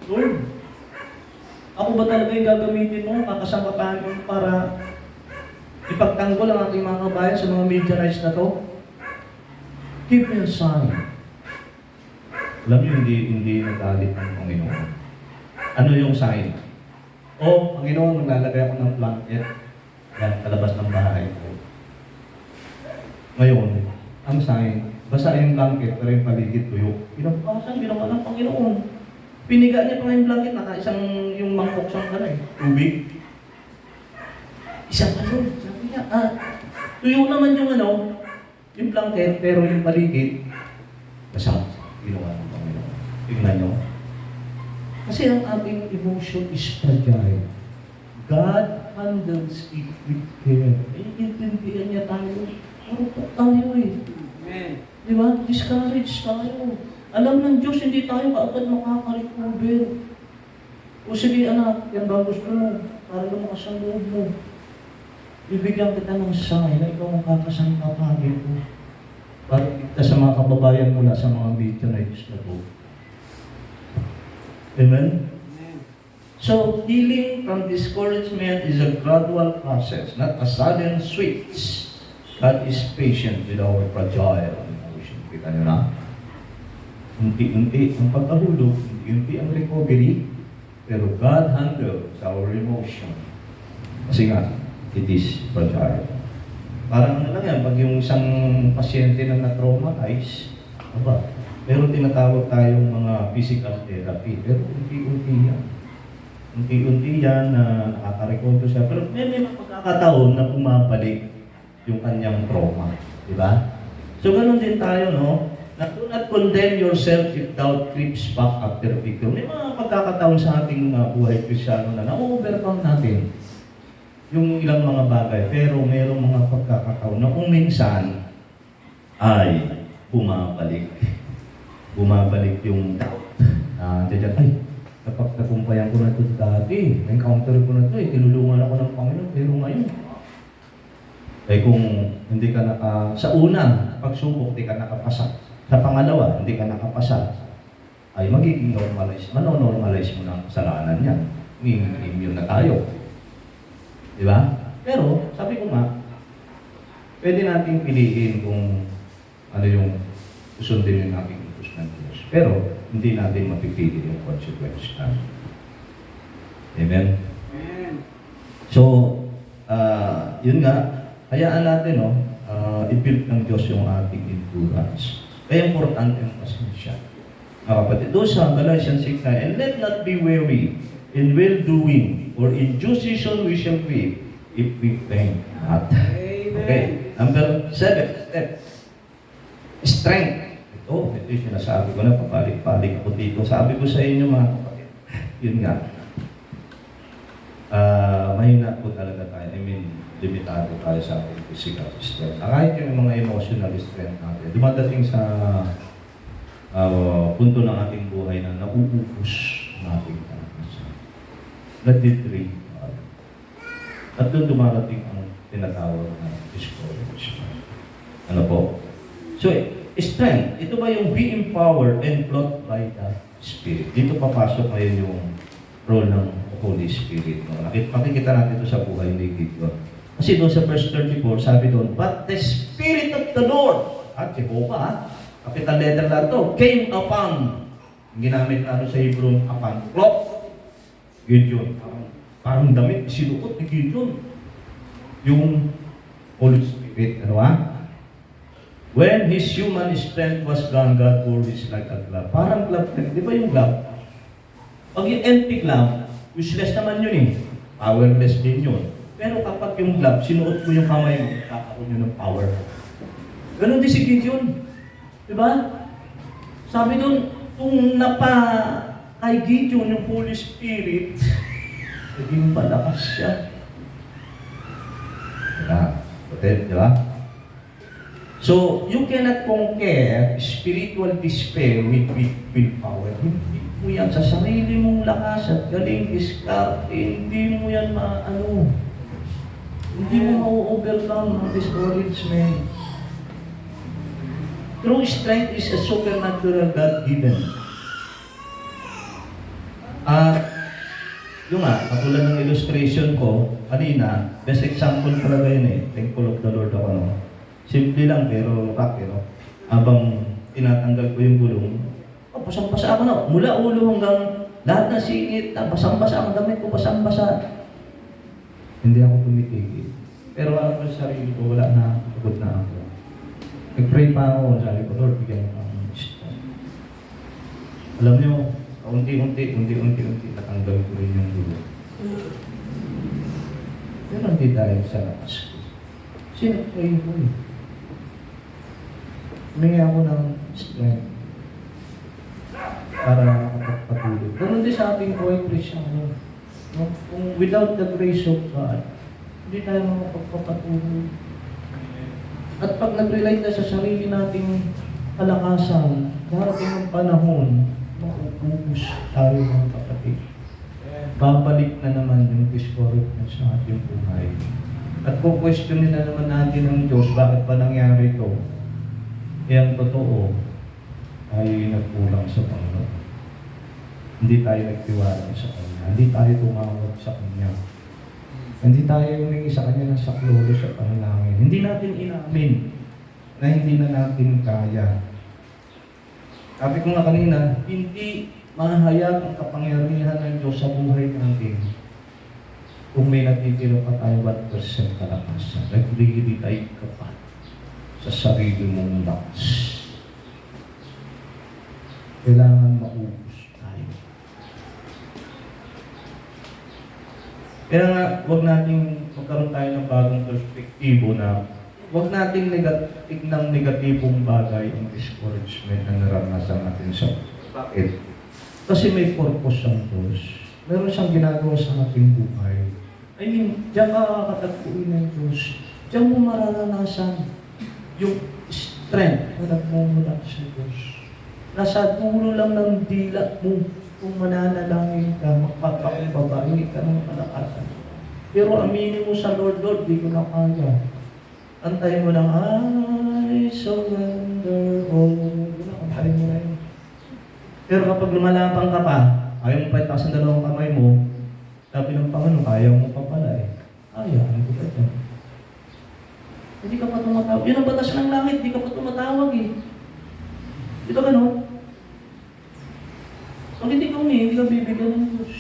[SPEAKER 1] Lord, ako ba talaga yung gagamitin mo, kakasangkapahan mo para ipagtanggol ang ating mga kabayan sa mga Midianites na to? Give me a sign. Alam niyo, hindi nagalit ng Panginoon. Ano yung sign? Panginoon, maglalagay ako ng blanket yan, kalabas ng bahay ko. Ngayon, ang sign, basa yung blanket, pero yung paligid tuyo. Pinapasan, ginawa ng Panginoon. Piniga niya pa yung blanket, naka-isang yung mangkok sa tubig. Isang sabi niya, Tuyo naman yung yung blanket, pero yung paligid, kasama. Ginawa ng Panginoon. Tingnan nyo. Kasi ang ating emotion is fragile. God handles it with care. Intindihan niya tayo. Marupok tayo eh.
[SPEAKER 2] Amen.
[SPEAKER 1] Di ba? Discourage tayo. Alam ng Diyos, hindi tayo kaagad makaka-recover. O sige anak, yan ba gusto mo? Para lumakas ang loob mo. Bibigyan kita ng sign na ikaw ang kakasangka dito. Para kita sa mga kababayan mula sa mga meteorites na to. Amen?
[SPEAKER 2] Amen.
[SPEAKER 1] So, healing from discouragement is a gradual process, not a sudden switch. God is patient with our fragile emotion. Kita nyo na? Unti-unti ang pagkahulog, unti-unti ang recovery, pero God handles our emotion. Kasi nga, it is fragile. Parang ano lang yan, pag yung isang pasyente na na-traumatize, meron tinatawag tayong mga physical therapy, pero unti-unti yan. Unti-unti yan na nakaka-recover siya. Pero may mga pagkakataon na pumapalik yung kanyang trauma. Di ba? So, ganun din tayo, no? Na do not condemn yourself if doubt creeps back after victory. May mga pagkakataon sa ating buhay Kristyano na na-overcome natin yung ilang mga bagay. Pero mayroong mga pagkakataon na kung minsan ay bumabalik. Bumabalik yung doubt. Ay, kapag nakumpayan ko na ito dati, encounter ko na ito, tinulungan ako ng Panginoon, pero ngayon, ay kung hindi ka sa unang pagsubok, hindi ka nakapasa. Sa pangalawa, hindi ka nakapasa, ay magiging manonormalize mo na ang kasalanan niya. Immune na tayo. Di ba? Pero, sabi ko nga, pwede nating piliin kung ano yung susundin yung ating utos ng Diyos. Pero, hindi natin mapipili yung consequence na. Amen?
[SPEAKER 2] Amen.
[SPEAKER 1] So, yun nga, hayaan natin, i-build ng Diyos yung ating endurance. Kaya importante ang pasensya. Kapatid, doon sa Galatians 6:9, and let not be weary in well-doing, or in due season we shall reap if we faint not.
[SPEAKER 2] Amen.
[SPEAKER 1] Okay. Number 7 step. Strength. Ito yung sinasabi ko na, pabalik-balik ako dito. Sabi ko sa inyo mga kapatid, yun nga, mahina po talaga tayo. I mean, limitado tayo sa ating physical strength. Kahit yung mga emotional strength natin, dumadating sa punto ng ating buhay na nauubos ng ating kalakasan. Nag-detree. At doon dumarating ang tinatawag na discouragement. Ano po? So, strength. Ito ba yung be empowered and brought by the Spirit? Dito papasok ngayon yung role ng Holy Spirit. No? Makikita natin ito sa buhay ni Gideon. Kasi doon sa verse 34, sabi doon, but the Spirit of the Lord, at Jehovah, capital letter lang ito, came upon, ginamit na sa Hebrew, upon, cloth, Gideon. Parang damit, sinuot ni Gideon. Yung Holy Spirit, when his human strength was gone, God wore his like a glove. Parang glove, di ba yung glove? Pag yung empty glove, useless naman yun eh. Powerless din yun. Pero kapag yung glove, sinuot mo yung kamay mo, kakaroon yun ng power. Ganon din si Gideon. Diba? Sabi doon, kung kay Gideon yung Holy Spirit, naging malakas siya. Diba? So, you cannot conquer spiritual despair with willpower. Hindi mo yan sa sarili mong lakas at galing diskarte. Hindi mo yan hindi mo ma-overcome ang discouragement. True strength is a supernatural God-given. Yung katulad ng illustration ko, kanina, best example talaga yun eh. Thankful of the Lord ako, no? Simple lang, pero rock, habang tinatanggal ko yung gulong, basang-basa ako na. Mula ulo hanggang lahat ng singit, basang-basa ang damit ko, basang-basa. Hindi ako tumitigil. Pero alam ko sa sarili ko, wala na, pagod na ako. Nag-pray pa ako, sabi ko, Lord, bigyan mo akong strength. Alam niyo, unti-unti, natanggal ko rin yung gulo. Pero hindi dahil sa lakas ko. Sinag-pray ko eh. Humingi ako ng strength para makapagpatuloy. Ganun din sa ating buhay Kristyano. No? Kung without the grace of God, hindi tayo makapagpapatuloy. At pag nag-rely tayo sa sarili nating kalakasan, darating ang panahon, mauubos tayo mga kapatid. Babalik na naman yung discouragement sa ating buhay. At kung questionin na naman natin ng Diyos, bakit ba nangyari ito? Ang totoo, tayo nagkulang sa Panginoon. Hindi tayo nagtiwala sa Kanya. Hindi tayo tumawag sa Kanya. Hindi tayo humingi sa Kanya ng saklolo sa panalangin. Hindi natin inamin na hindi na natin kaya. Sabi ko nga kanina, hindi mahayag ang kapangyarihan ng Diyos sa buhay natin kung may natitira pa tayo 1% kalakasan. Nagbigay ka pa sa sarili mong lakas. Kailangan maubos tayo. Kaya nga, huwag nating magkaroon tayo ng bagong perspektibo na huwag nating tignang negatibong bagay ang discouragement na naranasan natin sa bakit? Kasi may purpose ang Diyos. Meron siyang ginagawa sa ating buhay. I mean, diyan ka kakatagpuin ng Diyos. Diyan mo mararanasan yung strength na nagmumula sa Diyos. Nasa dulo lang ng dila mo kung mananalangin ka, magpapakumbaba, hindi ka ng malakasan. Pero aminin mo sa Lord, Lord, di ko na kaya. Antayin mo lang, I surrender all. Antayin mo na yun. Pero kapag lumalapang ka pa, ayaw mo pa itaas ang dalawang kamay mo, sabi ng Panginoon, ayaw mo pa pala eh. Ayaw ko pa ito. Hindi ka pa tumatawag. Yun ang batas ng langit, hindi ka pa tumatawag eh. Ito gano'n. Pag hindi ka humingi, hindi ka bibigyan ng Diyos.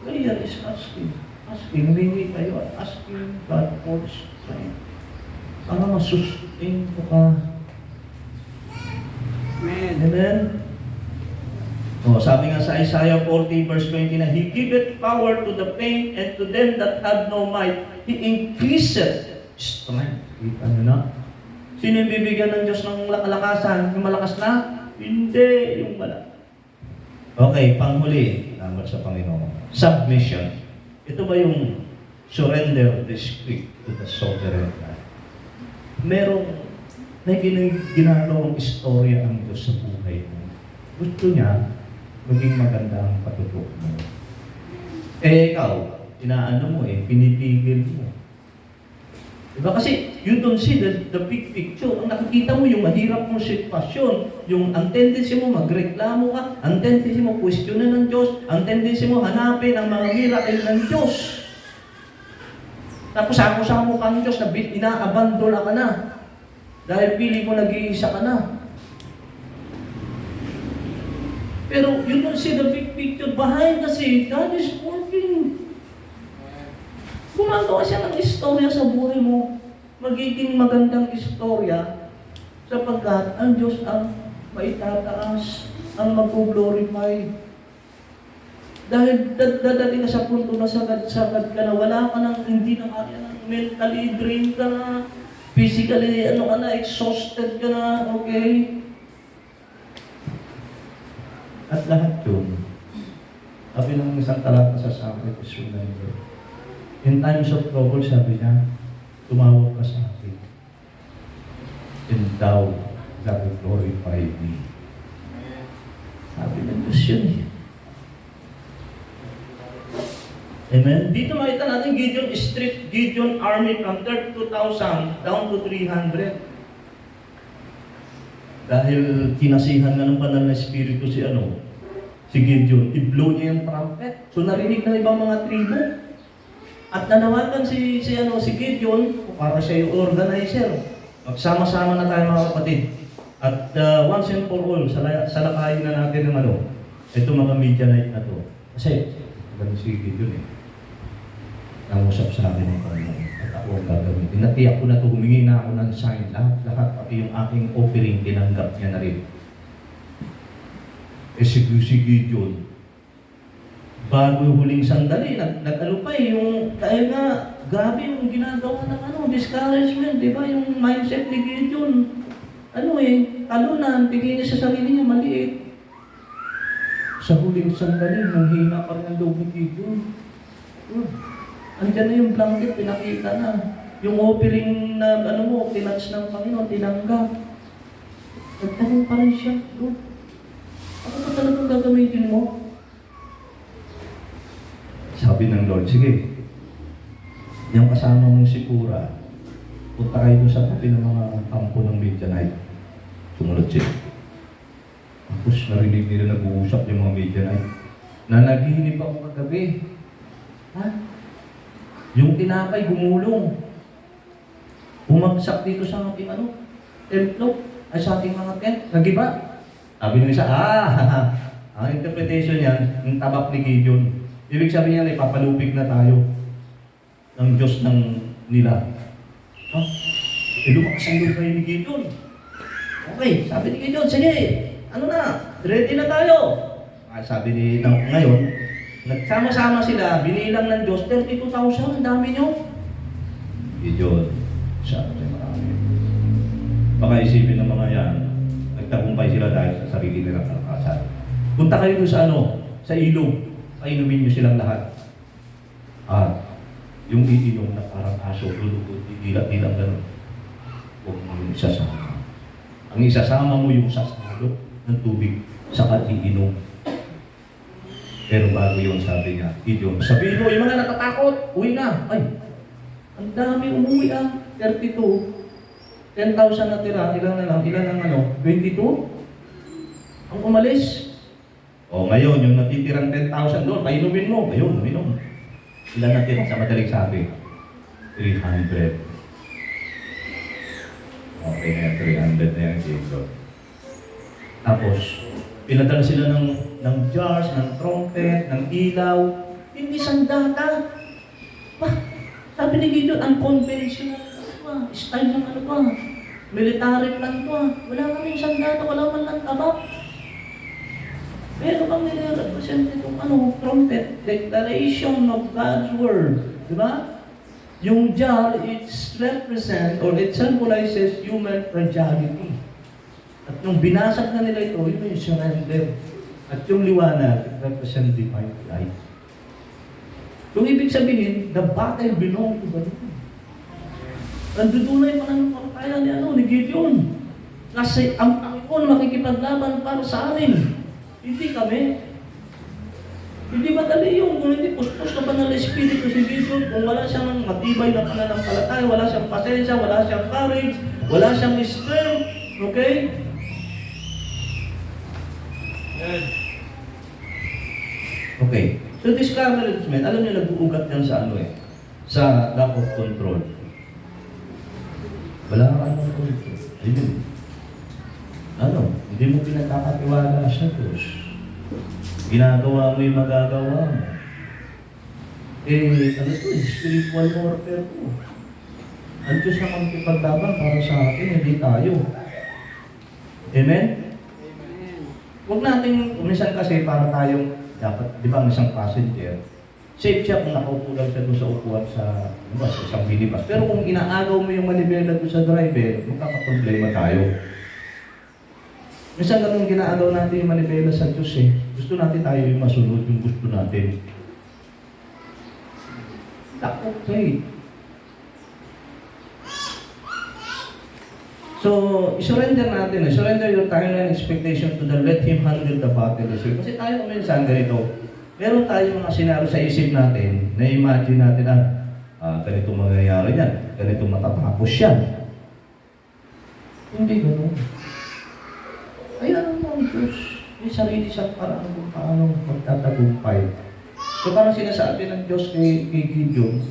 [SPEAKER 1] Prayer is asking. Asking, humingi tayo at asking God for strength. Para masustain ko ka.
[SPEAKER 2] Amen.
[SPEAKER 1] Amen? Sabi nga sa Isaiah 40 verse 20 na, He giveth power to the faint and to them that have no might. He increaseth strength. Kita nyo na? Sino yung bibigyan ng Diyos ng kalakasan? Yung malakas na? Hindi, yung wala. Okay, panghuli. Salamat sa Panginoon. Submission. Ito ba yung surrender of the spirit to the sovereign God? Merong may ginagawang istorya ang Diyos sa buhay mo. Gusto niya maging maganda ang patutok mo. Ikaw, inaano mo pinipigil mo. Diba? Kasi you don't see the big picture. Ang nakikita mo yung mahirap mong sitwasyon, yung ang tendency mo magreklamo ka, ang tendency mo questionin ng Diyos, ang tendency mo hanapin ang mga miracle ng Diyos. Tapos ako-sama mo ka ng Diyos na inaabandona ka na. Dahil pili mo nag-iisa ka na. Pero you don't see the big picture behind the scene. God is working. Gumagawa siya ng istorya sa buhay mo. Magiging magandang istorya sapagkat ang Diyos ang maitataas, ang mag-glorify. Dahil dadating ka sa punto na sagad-sagad ka na, wala ka nang hindi na kaya na, mentally drained ka na, physically exhausted ka na, okay? At lahat yun, sabi ng isang talata sa Sabi is remember. In times of trouble, sabi niya, tumawag ka sa akin. And thou that will glorify me. Sabi ng Diyos yun eh. Amen? Dito makita natin Gideon stripped Gideon army from 32,000 down to 300. Dahil kinasihan na ng banal na espiritu si Gideon, i-blow niya yung trumpet. So narinig ng ibang mga tribo. At nanawagan si Gideon, para siya yung organizer. Magsama-sama na tayo mga kapatid. At once and for all, salakayin na natin ng ito mga Midianite na to. Kasi, ganun si Gideon nangusap sa akin ng Panginoon. At ako ang gagamitin. Natiyak ko na ito, humingi na ako ng sign. Lahat, pati yung aking offering, tinanggap niya na rin. Si Gideon, bago yung huling sandali, nag-ano pa eh, yung, dahil nga, grabe yung ginagawa ng discouragement, di ba? Yung mindset ni Gideon, talunan, tingin niya sa sarili niya, maliit. Sa huling sandali, nang hina pa rin ang loob ni Gideon. Andyan na yung blanket, pinakita na. Yung offering na, tinats ng Panginoon, tinanggap. Nagtanong pa rin siya, Lord, ano ba talagang gagamitin mo? Sabi ng Lord, sige, yung kasama mong si Pura, punta kayo doon sa tabi ng mga kampo ng Midianite. Sumunod siya. Tapos narinig nila nag-uusap yung mga Midianite. Na nagihinip ako kagabi. Ha? Yung tinapay gumulong. Bumagsak dito sa ating templo, ay sa ating mga tent. Nagiba. Sabi ng isa, ang interpretation niyan, yung tabak ni Gideon. Ibig sabihin niya, ipapalupig na tayo ng Diyos nila. Ha? Lumakas ang lupa ni Gideon. Okay, sabi ni Gideon, sige, ready na tayo. Sabi ni ngayon, nagsama-sama sila, binilang ng Diyos, 32,000, ang dami nyo. Gideon, sabi marami. Baka isipin ng mga yan, nagtagumpay sila dahil sa sarili nilang kalakasan. Punta kayo doon sa ilog, painumin nyo silang lahat. At yung iinom na parang aso, lulukot, idilat-dilat gano'n. Huwag mo yung isasama. Ang isasama mo yung sasalo ng tubig sa iinom. Pero bago yun, sabi niya, Gideon, sabihin mo, yung mga natatakot, uwi na. Ay, ang dami umuwi 32. 10,000 na tira, ilan ang 22? Ang umalis. O ngayon, yung natitirang 10,000 doon, painumin mo. Ayun, uminom. Ilan natin sa madaling sabi? 300. Okay na yan, 300 na yan dito. Tapos, pinadala sila ng jars, ng trumpet, ng ilaw. Hindi sandata. Sabi ni Gideon, unconventional. Style ng military plan to. Wala kami sandata, wala man lang tabak. Pero kang nire-represent itong trumpet, declaration of God's word. Di ba? Yung jar, it represent or it symbolizes human fragility. At nung binasag na nila ito, yun yung surrender. At yung liwanag, it represent divine light. Yung ibig sabihin, the battle belongs to God. Nandudunay pa ng pagkaya ni Gideon. Kasi ang Panginoon makikipaglaban para sa amin. Hindi kami. Hindi madali yung kung hindi puspos na banal na Espiritu si Gideon, kung wala siyang matibay na pananampalataya, wala siyang pasensya, wala siyang courage, wala siyang strength. Okay? Okay. So discouragement, alam niyo nag-uugat yan sa sa lack of control. Wala kang control. Ayun. Hindi mo pinagkakatiwala sa Diyos. Ginagawa mo yung magagawa mo. Spiritual warfare po. Ang Diyos na magpipaglaban para sa atin, hindi tayo. Amen?
[SPEAKER 2] Amen.
[SPEAKER 1] Huwag natin, umisan kasi para tayong, dapat, di ba, ang isang passenger, safe siya kung nakaupo lang siya doon sa upuan sa isang minibus. Pero kung inaagaw mo yung manibela doon sa driver, magkakaproblema tayo. Minsan ganun ginaagaw natin yung manibela sa Diyos eh. Gusto natin tayo yung masunod yung gusto natin. Lack of faith. So, isurrender natin. Surrender your time and expectation to the let Him handle the battle. Kasi tayo kuminsan ganito. Meron tayong mga senaryo sa isip natin, na-imagine natin ganito mangyayari yan, ganito matatapos yan. Hindi ganun. Kaya ang Diyos, may sarili siyang parang kung paano magtatagumpay. So parang sinasabi ng Diyos kay Gideon,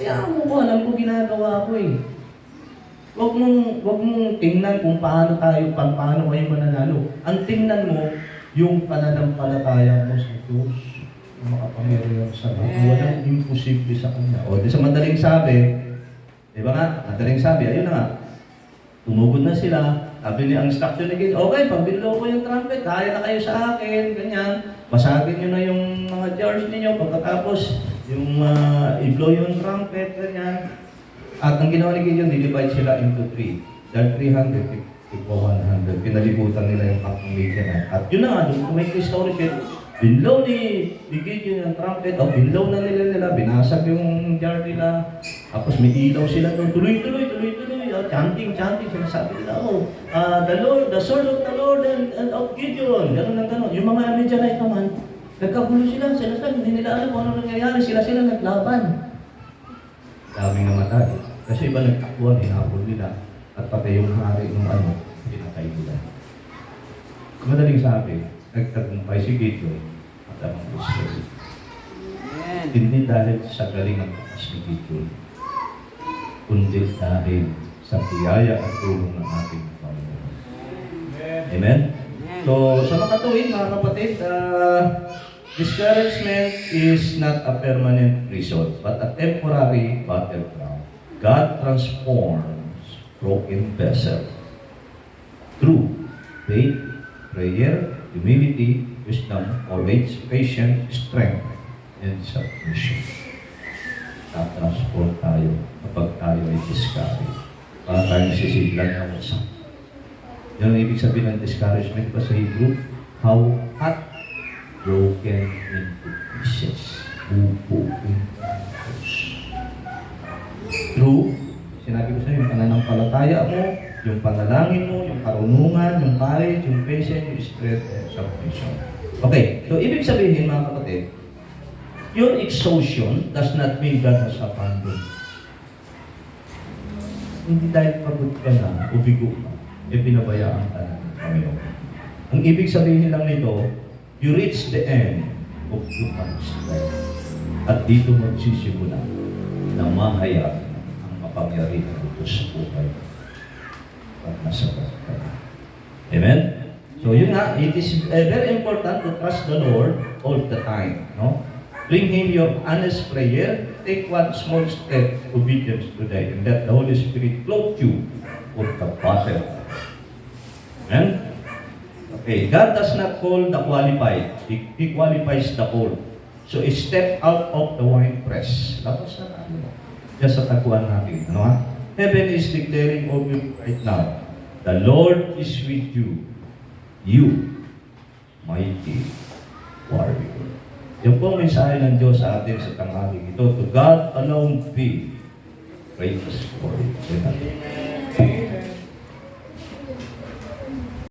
[SPEAKER 1] hayaan mo ko, alam ko ginagawa ko eh. Huwag mong tingnan kung paano kayo mananalo. Ang tingnan mo, yung pananampalataya mo sa Diyos. Makapangyarihan sa Diyos. Walang imposible sa Kanya. O, di sa madaling sabi, di ba nga, madaling sabi, ayun na nga, tumugod na sila, Sabi niya, ang instruction ni Gideon, okay, pag binlo ko yung trumpet, kaya na kayo sa akin, ganyan. Basagin niyo na yung mga jars ninyo, pagkatapos yung i-blow yung trumpet, ganyan. At ang ginawa ni Gideon, divide sila into 3. Dahil 300, ito 100. Pinalibutan nila yung pang-media na. At yun na nga, doon may story siya. Binlow ni Gideon yung trumpet, o binlow na nila, binasag yung jar nila. Tapos may ilaw sila doon, tuloy-tuloy. Chanting, sinasabi nila, the sword of the Lord and of Gideon. Ganun. Yung mga Midianite naman, nagkagulo sila, hindi nila alam kung ano nangyayari, sila naglaban. Daming namatay. Kasi iba nagtakuan, hinabol nila. At pati yung hari ng pinatay nila. Madaling sabi, nagtagumpay si Gideon at ang Israel.
[SPEAKER 2] Amen.
[SPEAKER 1] Hindi dahil sa galing ng takas ni Gideon, kundi dahil sa biyaya at tulong ng ating Panginoon. Amen? So, sa makatuwid, mga kapatid, discouragement is not a permanent result, but a temporary battleground. God transforms broken vessels through faith, prayer, humility, wisdom, courage, patience, strength, and submission. Na-transform tayo kapag tayo ay discouraged. Para tayo nasisiglan ng wasak. Yan ang ibig sabihin ng discouragement pa sa Hebrew. How hot broken into pieces. Bubuin tapos. True, sinabi ko sa iyo, yung pananampalataya mo, yung panalangin mo, yung karunungan, yung courage, yung patience, yung strength, and submission. Okay, so ibig sabihin mga kapatid, your exhaustion does not mean God has abandoned. Hindi dahil pagod ka na, o bigo ka, pinabayaan ka na ng Panginoon. Ang ibig sabihin lang nito, you reach the end of human strength. At dito magsisimula na mahayag ang mapangyarihan ng Diyos sa buhay at nasabat ka na. Amen? So yun nga, it is very important to trust the Lord all the time. No? Bring Him your honest prayer. Take one small step obedience today, and let the Holy Spirit clothe you with the battle. Amen? Okay, God does not call the qualified. He qualifies the called. So, step out of the wine press. Tapos na tayo. Just sa taguan natin. Ano ha? Heaven is declaring over you right now. The Lord is with you. You, mighty warrior. Yung po ang mensahe ng Diyos sa atin sa tanghaling ito. To God alone be praise for it.